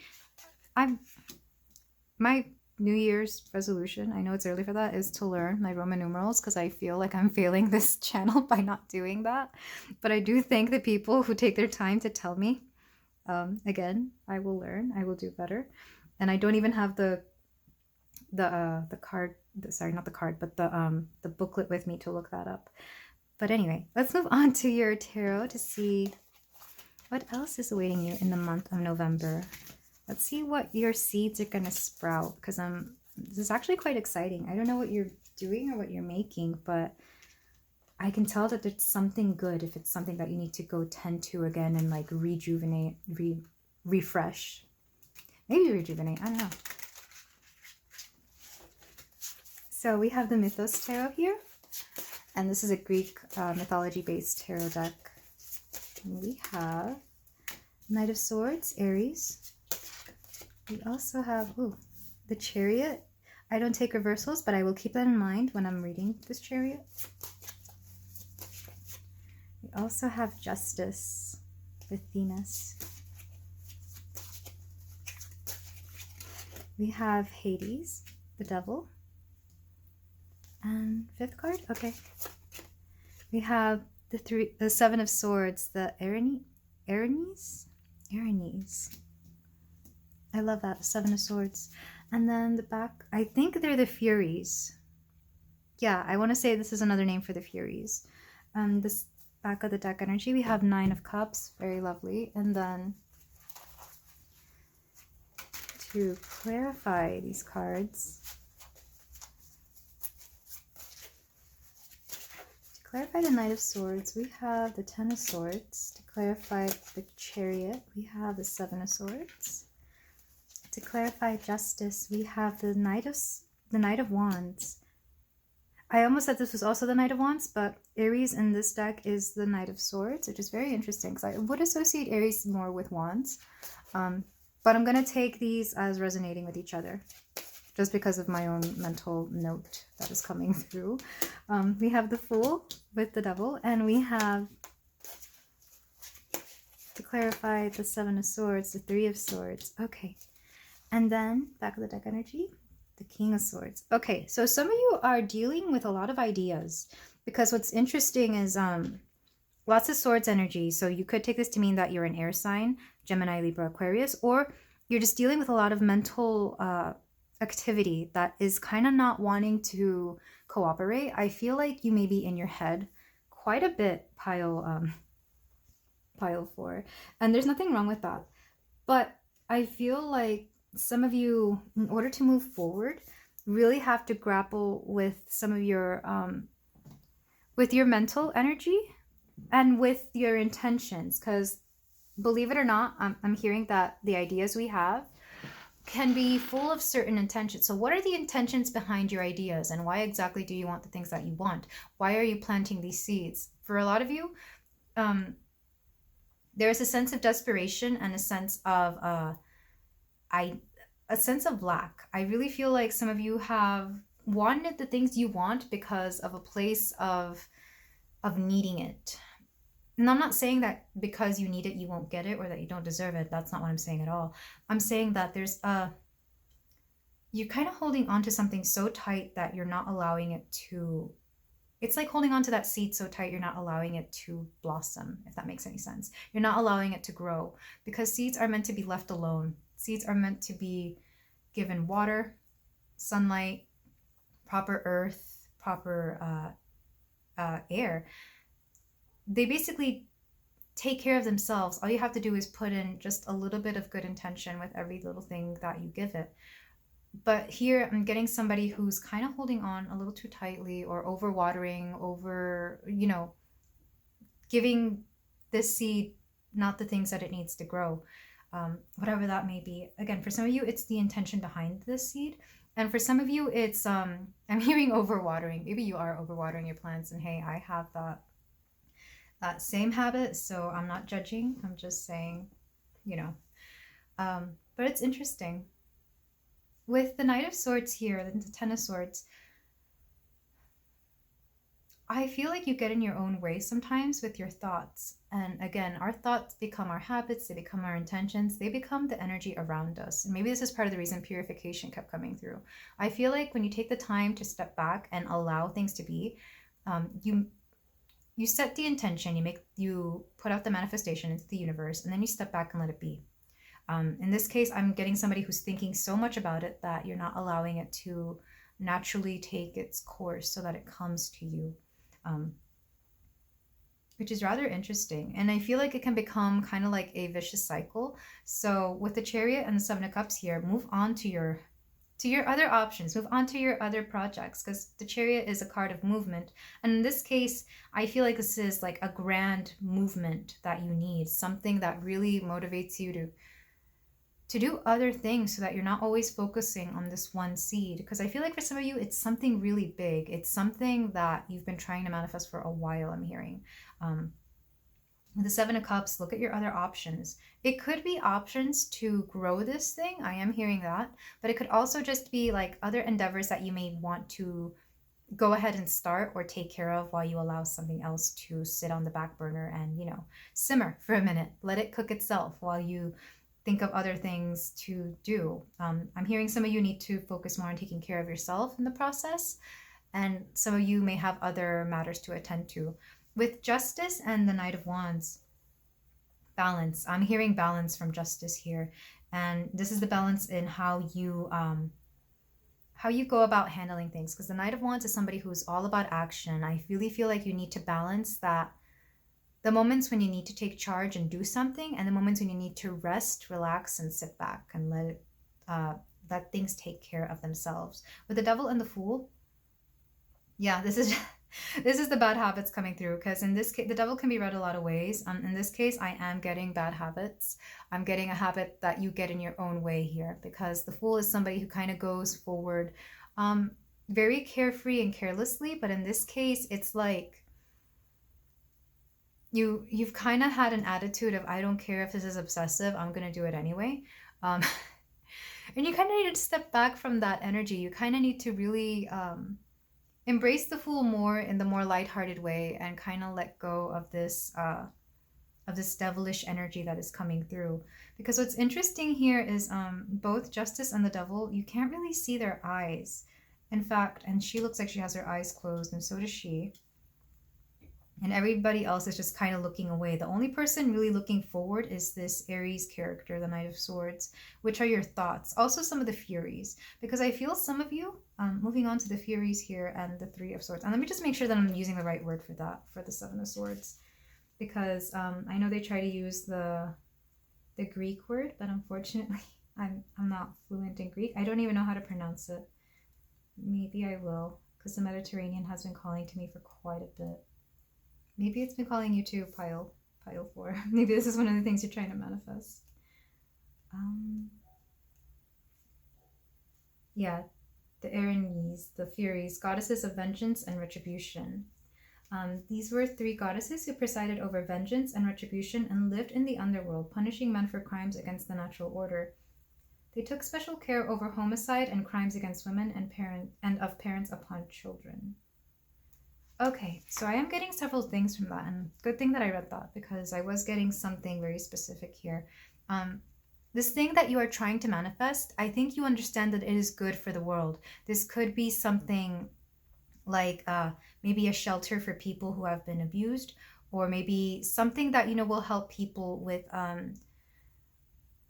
My New Year's resolution, I know it's early for that, is to learn my Roman numerals, because I feel like I'm failing this channel by not doing that. But I do thank the people who take their time to tell me. Again, I will learn. I will do better. And I don't even have the card. Sorry, not the card, but the booklet with me to look that up. But anyway, let's move on to your tarot to see what else is awaiting you in the month of November. Let's see what your seeds are going to sprout, because this is actually quite exciting. I don't know what you're doing or what you're making, but I can tell that there's something good if it's something that you need to go tend to again and like rejuvenate, refresh. Maybe rejuvenate, I don't know. So we have the Mythos Tarot here, and this is a Greek mythology-based tarot deck. And we have Knight of Swords, Aries. We also have, the Chariot. I don't take reversals, but I will keep that in mind when I'm reading this Chariot. We also have Justice with Venus. We have Hades, the Devil. And 5th card, okay. We have the 7 of Swords, the Erinyes. I love that, 7 of Swords. And then the back, I think they're the Furies. Yeah, I want to say this is another name for the Furies. This back of the deck energy, we have 9 of Cups, very lovely. And then to clarify these cards, to clarify the Knight of Swords, we have the 10 of Swords. To clarify the Chariot, we have the 7 of Swords. To clarify Justice, we have the Knight of Wands. I almost said this was also the Knight of Wands, but Aries in this deck is the Knight of Swords, which is very interesting because I would associate Aries more with Wands. But I'm going to take these as resonating with each other, just because of my own mental note that is coming through. We have the Fool with the Devil, and we have, to clarify the 7 of Swords, the 3 of Swords. Okay. And then, back of the deck energy, the King of Swords. Okay, so some of you are dealing with a lot of ideas, because what's interesting is lots of Swords energy. So you could take this to mean that you're an air sign, Gemini, Libra, Aquarius, or you're just dealing with a lot of mental activity that is kind of not wanting to cooperate. I feel like you may be in your head quite a bit, pile 4. And there's nothing wrong with that. But I feel like some of you, in order to move forward, really have to grapple with some of your mental energy and with your intentions, because believe it or not, I'm hearing that the ideas we have can be full of certain intentions. So what are the intentions behind your ideas, and why exactly do you want the things that you want? Why are you planting these seeds? For a lot of you, there's a sense of desperation and a sense of a sense of lack. I really feel like some of you have wanted the things you want because of a place of needing it. And I'm not saying that because you need it, you won't get it, or that you don't deserve it. That's not what I'm saying at all. I'm saying that you're kind of holding on to something so tight that you're not allowing it to, it's like holding on to that seed so tight you're not allowing it to blossom, if that makes any sense. You're not allowing it to grow, because seeds are meant to be left alone. Seeds are meant to be given water, sunlight, proper earth, proper air. They basically take care of themselves. All you have to do is put in just a little bit of good intention with every little thing that you give it. But here I'm getting somebody who's kind of holding on a little too tightly, or over-watering, giving this seed not the things that it needs to grow, whatever that may be. Again, for some of you, it's the intention behind this seed. And for some of you, it's, I'm hearing over-watering. Maybe you are over-watering your plants, and hey, I have that same habit, so I'm not judging. I'm just saying, but it's interesting. With the Knight of Swords here, the Ten of Swords, I feel like you get in your own way sometimes with your thoughts. And again, our thoughts become our habits, they become our intentions, they become the energy around us. And maybe this is part of the reason purification kept coming through. I feel like when you take the time to step back and allow things to be, you set the intention, you put out the manifestation into the universe, and then you step back and let it be. In this case, I'm getting somebody who's thinking so much about it that you're not allowing it to naturally take its course so that it comes to you, which is rather interesting. And I feel like it can become kind of like a vicious cycle. So with the Chariot and the Seven of Cups here, move on to your other options, move on to your other projects, because the Chariot is a card of movement. And in this case, I feel like this is like a grand movement that you need, something that really motivates you to do other things, so that you're not always focusing on this one seed. Because I feel like for some of you, it's something really big. It's something that you've been trying to manifest for a while, I'm hearing. With the Seven of Cups, look at your other options. It could be options to grow this thing. I am hearing that. But it could also just be like other endeavors that you may want to go ahead and start or take care of while you allow something else to sit on the back burner and, simmer for a minute. Let it cook itself while you think of other things to do. I'm hearing some of you need to focus more on taking care of yourself in the process, and some of you may have other matters to attend to. With Justice and the Knight of Wands, balance. I'm hearing balance from Justice here, and this is the balance in how you go about handling things, because the Knight of Wands is somebody who's all about action. I really feel like you need to balance that. The moments when you need to take charge and do something, and the moments when you need to rest, relax, and sit back and let things take care of themselves. With the Devil and the Fool, yeah, this is the bad habits coming through, because in this case, the Devil can be read a lot of ways. In this case, I am getting bad habits. I'm getting a habit that you get in your own way here, because the Fool is somebody who kind of goes forward very carefree and carelessly, but in this case, it's like you've kind of had an attitude of, I don't care if this is obsessive, I'm gonna do it anyway. And you kind of need to step back from that energy. You kind of need to really embrace the Fool more in the more lighthearted way, and kind of let go of this devilish energy that is coming through. Because what's interesting here is both Justice and the Devil, you can't really see their eyes. In fact, and she looks like she has her eyes closed, and so does she. And everybody else is just kind of looking away. The only person really looking forward is this Aries character, the Knight of Swords, which are your thoughts. Also some of the Furies, because I feel some of you, moving on to the Furies here and the Three of Swords. And let me just make sure that I'm using the right word for that, for the Seven of Swords. Because I know they try to use the Greek word, but unfortunately I'm not fluent in Greek. I don't even know how to pronounce it. Maybe I will, because the Mediterranean has been calling to me for quite a bit. Maybe it's been calling you too, pile pile 4. Maybe this is one of the things you're trying to manifest. Yeah, the Erinyes, the Furies, goddesses of vengeance and retribution. These were 3 goddesses who presided over vengeance and retribution and lived in the underworld, punishing men for crimes against the natural order. They took special care over homicide and crimes against women and of parents upon children. Okay, so I am getting several things from that, and good thing that I read that, because I was getting something very specific here. This thing that you are trying to manifest, I think you understand that it is good for the world. This could be something like maybe a shelter for people who have been abused, or maybe something that, you know, will help people with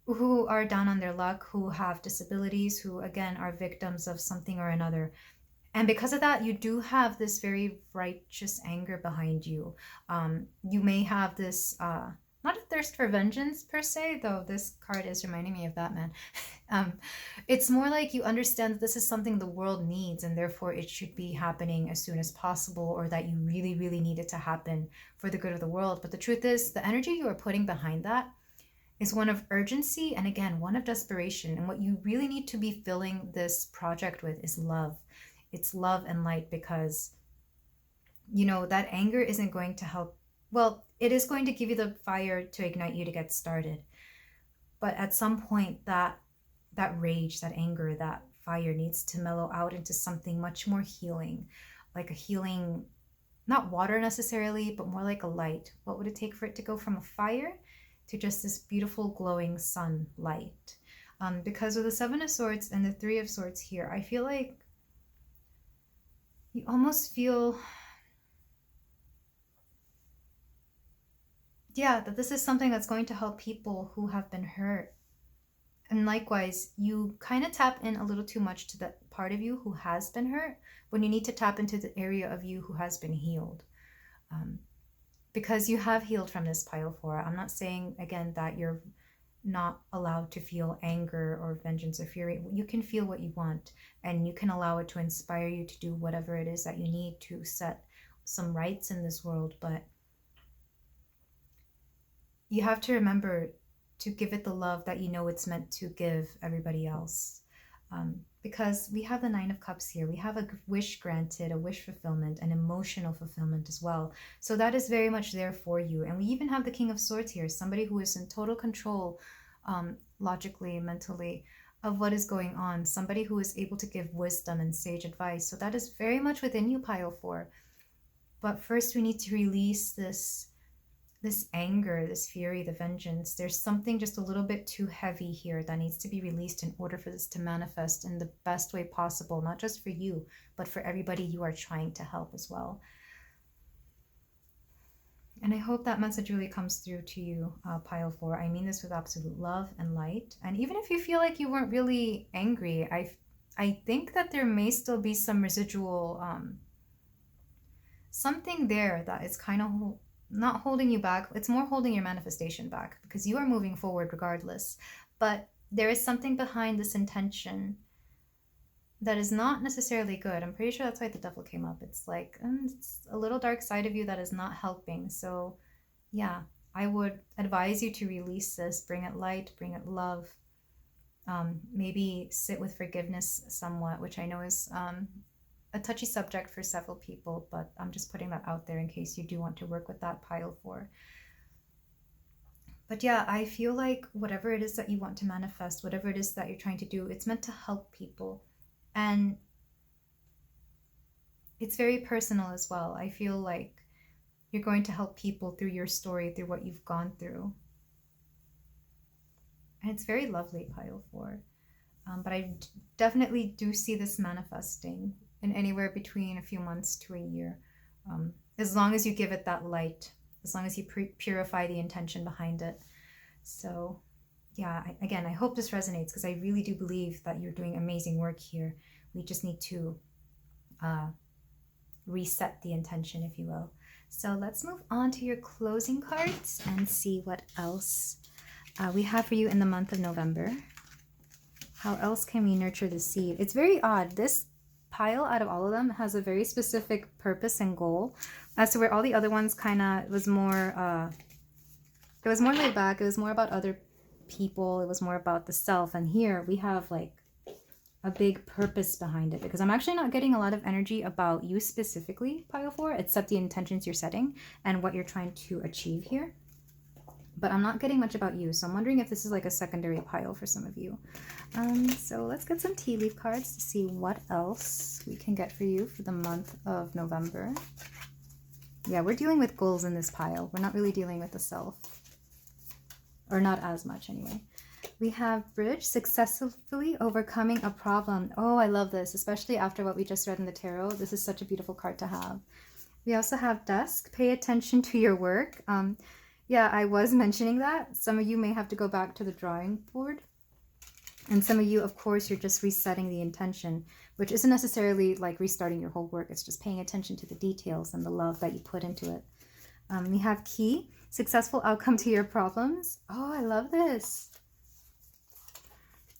who are down on their luck, who have disabilities, who again are victims of something or another. And because of that, you do have this very righteous anger behind you. You may have this not a thirst for vengeance per se, though this card is reminding me of Batman. It's more like you understand that this is something the world needs, and therefore it should be happening as soon as possible, or that you really, really need it to happen for the good of the world. But the truth is, the energy you are putting behind that is one of urgency and, again, one of desperation. And what you really need to be filling this project with is love. It's love and light, because, you know, that anger isn't going to help. Well, it is going to give you the fire to ignite you to get started. But at some point, that rage, that anger, that fire needs to mellow out into something much more healing, like a healing, not water necessarily, but more like a light. What would it take for it to go from a fire to just this beautiful glowing sunlight? Because with the 7 of Swords and the 3 of Swords here, I feel like you almost feel, yeah, that this is something that's going to help people who have been hurt. And likewise, you kind of tap in a little too much to that part of you who has been hurt, when you need to tap into the area of you who has been healed. Because you have healed from this pile 4. I'm not saying, again, that you're not allowed to feel anger or vengeance or fury. You can feel what you want, and you can allow it to inspire you to do whatever it is that you need to set some rights in this world. But you have to remember to give it the love that you know it's meant to give everybody else. Because we have the 9 of Cups here. We have a wish granted, a wish fulfillment, and emotional fulfillment as well. So that is very much there for you. And we even have the King of Swords here, somebody who is in total control, logically, mentally, of what is going on. Somebody who is able to give wisdom and sage advice. So that is very much within you, pile 4. But first we need to release this anger, this fury, the vengeance. There's something just a little bit too heavy here that needs to be released in order for this to manifest in the best way possible, not just for you, but for everybody you are trying to help as well. And I hope that message really comes through to you, pile 4. I mean this with absolute love and light. And even if you feel like you weren't really angry, I think that there may still be some residual, something there that is kind of not holding you back. It's more holding your manifestation back, because you are moving forward regardless. But there is something behind this intention that is not necessarily good. I'm pretty sure that's why the Devil came up. It's like, it's a little dark side of you that is not helping. So yeah, I would advise you to release this, bring it light, bring it love. Maybe sit with forgiveness somewhat, which I know is a touchy subject for several people, but I'm just putting that out there in case you do want to work with that pile 4. But yeah, I feel like whatever it is that you want to manifest, whatever it is that you're trying to do, it's meant to help people. And it's very personal as well. I feel like you're going to help people through your story, through what you've gone through. And it's very lovely, pile 4. But I definitely do see this manifesting in anywhere between a few months to a year, as long as you give it that light, as long as you purify the intention behind it. So yeah, again, I hope this resonates, because I really do believe that you're doing amazing work here. We just need to reset the intention, if you will. So let's move on to your closing cards and see what else we have for you in the month of November. How else can we nurture the seed? It's very odd. This pile out of all of them has a very specific purpose and goal, as to where all the other ones kind of was more it was more laid back. It was more about other people. It was more about the self. And here we have like a big purpose behind it, because I'm actually not getting a lot of energy about you specifically, pile 4, except the intentions you're setting and what you're trying to achieve here. But I'm not getting much about you, so I'm wondering if this is like a secondary pile for some of you. So let's get some tea leaf cards to see what else we can get for you for the month of November. Yeah, we're dealing with goals in this pile. We're not really dealing with the self. Or not as much anyway. We have bridge, successfully overcoming a problem. Oh, I love this, especially after what we just read in the tarot. This is such a beautiful card to have. We also have desk, pay attention to your work. Yeah, I was mentioning that. Some of you may have to go back to the drawing board. And some of you, of course, you're just resetting the intention, which isn't necessarily like restarting your whole work. It's just paying attention to the details and the love that you put into it. We have key, successful outcome to your problems. Oh, I love this.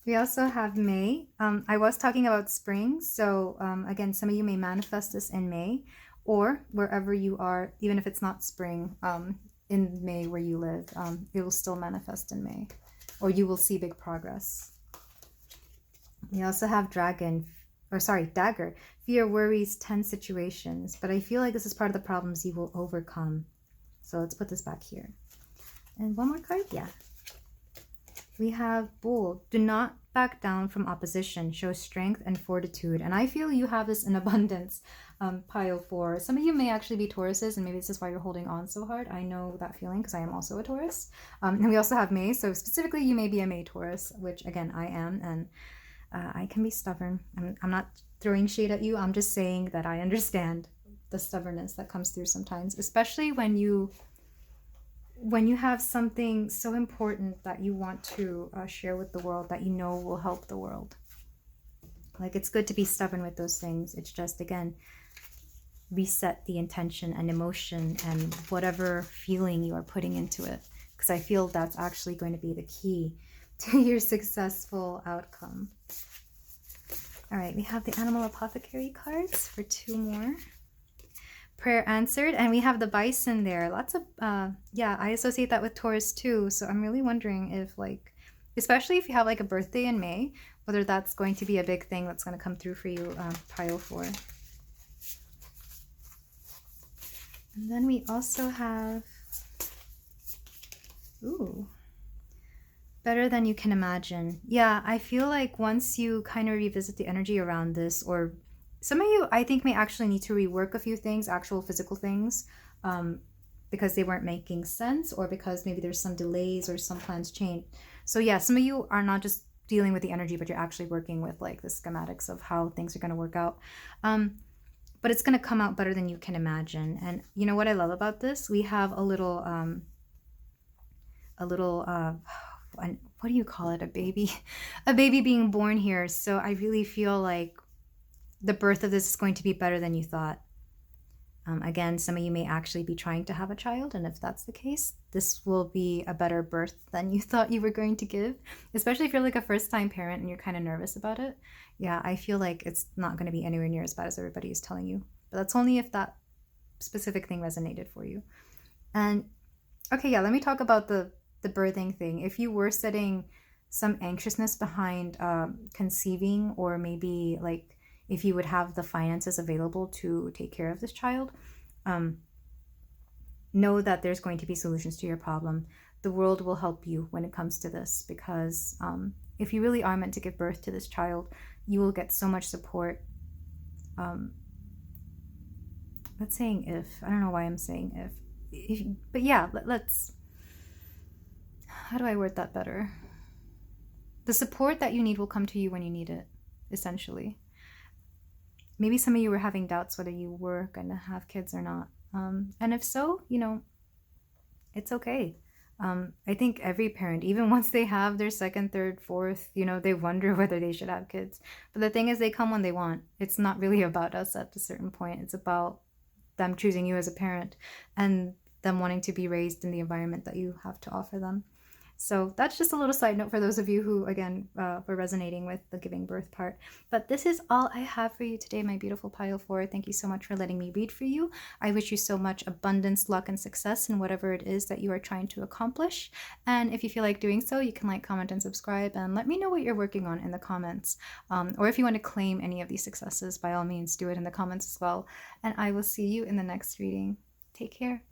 We also have May. I was talking about spring. So again, some of you may manifest this in May, or wherever you are, even if it's not spring, in May where you live, it will still manifest in May, or you will see big progress. We also have dagger, fear, worries, tense situations, but I feel like this is part of the problems you will overcome. So let's put this back here. And one more card, yeah. We have bull, do not back down from opposition, show strength and fortitude. And I feel you have this in abundance, pile 4. Some of you may actually be Tauruses, and maybe this is why you're holding on so hard. I know that feeling because I am also a Taurus. And we also have May, so specifically you may be a May Taurus, which again I am, and I can be stubborn. I'm not throwing shade at you. I'm just saying that I understand the stubbornness that comes through sometimes, especially when you have something so important that you want to share with the world that you know will help the world. Like, it's good to be stubborn with those things. It's just, again, reset the intention and emotion and whatever feeling you are putting into it, because I feel that's actually going to be the key to your successful outcome. All right, we have the animal apothecary cards for 2 more. Prayer answered, and we have the bison there. Lots of yeah, I associate that with Taurus too, so I'm really wondering if, like, especially if you have like a birthday in May, whether that's going to be a big thing that's going to come through for you, pile 4. And then we also have, ooh, better than you can imagine. Yeah, I feel like once you kind of revisit the energy around this, or some of you, I think, may actually need to rework a few things, actual physical things, because they weren't making sense, or because maybe there's some delays or some plans change. So yeah, some of you are not just dealing with the energy, but you're actually working with like the schematics of how things are going to work out. But it's going to come out better than you can imagine. And you know what I love about this? We have a little, what do you call it? A baby being born here. So I really feel like the birth of this is going to be better than you thought. Again, some of you may actually be trying to have a child, and if that's the case, this will be a better birth than you thought you were going to give, especially if you're like a first-time parent and you're kind of nervous about it. Yeah, I feel like it's not going to be anywhere near as bad as everybody is telling you, but that's only if that specific thing resonated for you. And okay, yeah, let me talk about the birthing thing. If you were setting some anxiousness behind conceiving, or maybe like if you would have the finances available to take care of this child, know that there's going to be solutions to your problem. The world will help you when it comes to this, because if you really are meant to give birth to this child, you will get so much support. Let's saying if, I don't know why I'm saying if but yeah, let's, how do I word that better? The support that you need will come to you when you need it, essentially. Maybe some of you were having doubts whether you were going to have kids or not. And if so, you know, it's okay. I think every parent, even once they have their 2nd, 3rd, 4th, you know, they wonder whether they should have kids. But the thing is, they come when they want. It's not really about us at a certain point. It's about them choosing you as a parent and them wanting to be raised in the environment that you have to offer them. So that's just a little side note for those of you who, again, were resonating with the giving birth part. But this is all I have for you today, my beautiful pile 4. Thank you so much for letting me read for you. I wish you so much abundance, luck, and success in whatever it is that you are trying to accomplish. And if you feel like doing so, you can like, comment, and subscribe, and let me know what you're working on in the comments. Or if you want to claim any of these successes, by all means, do it in the comments as well. And I will see you in the next reading. Take care.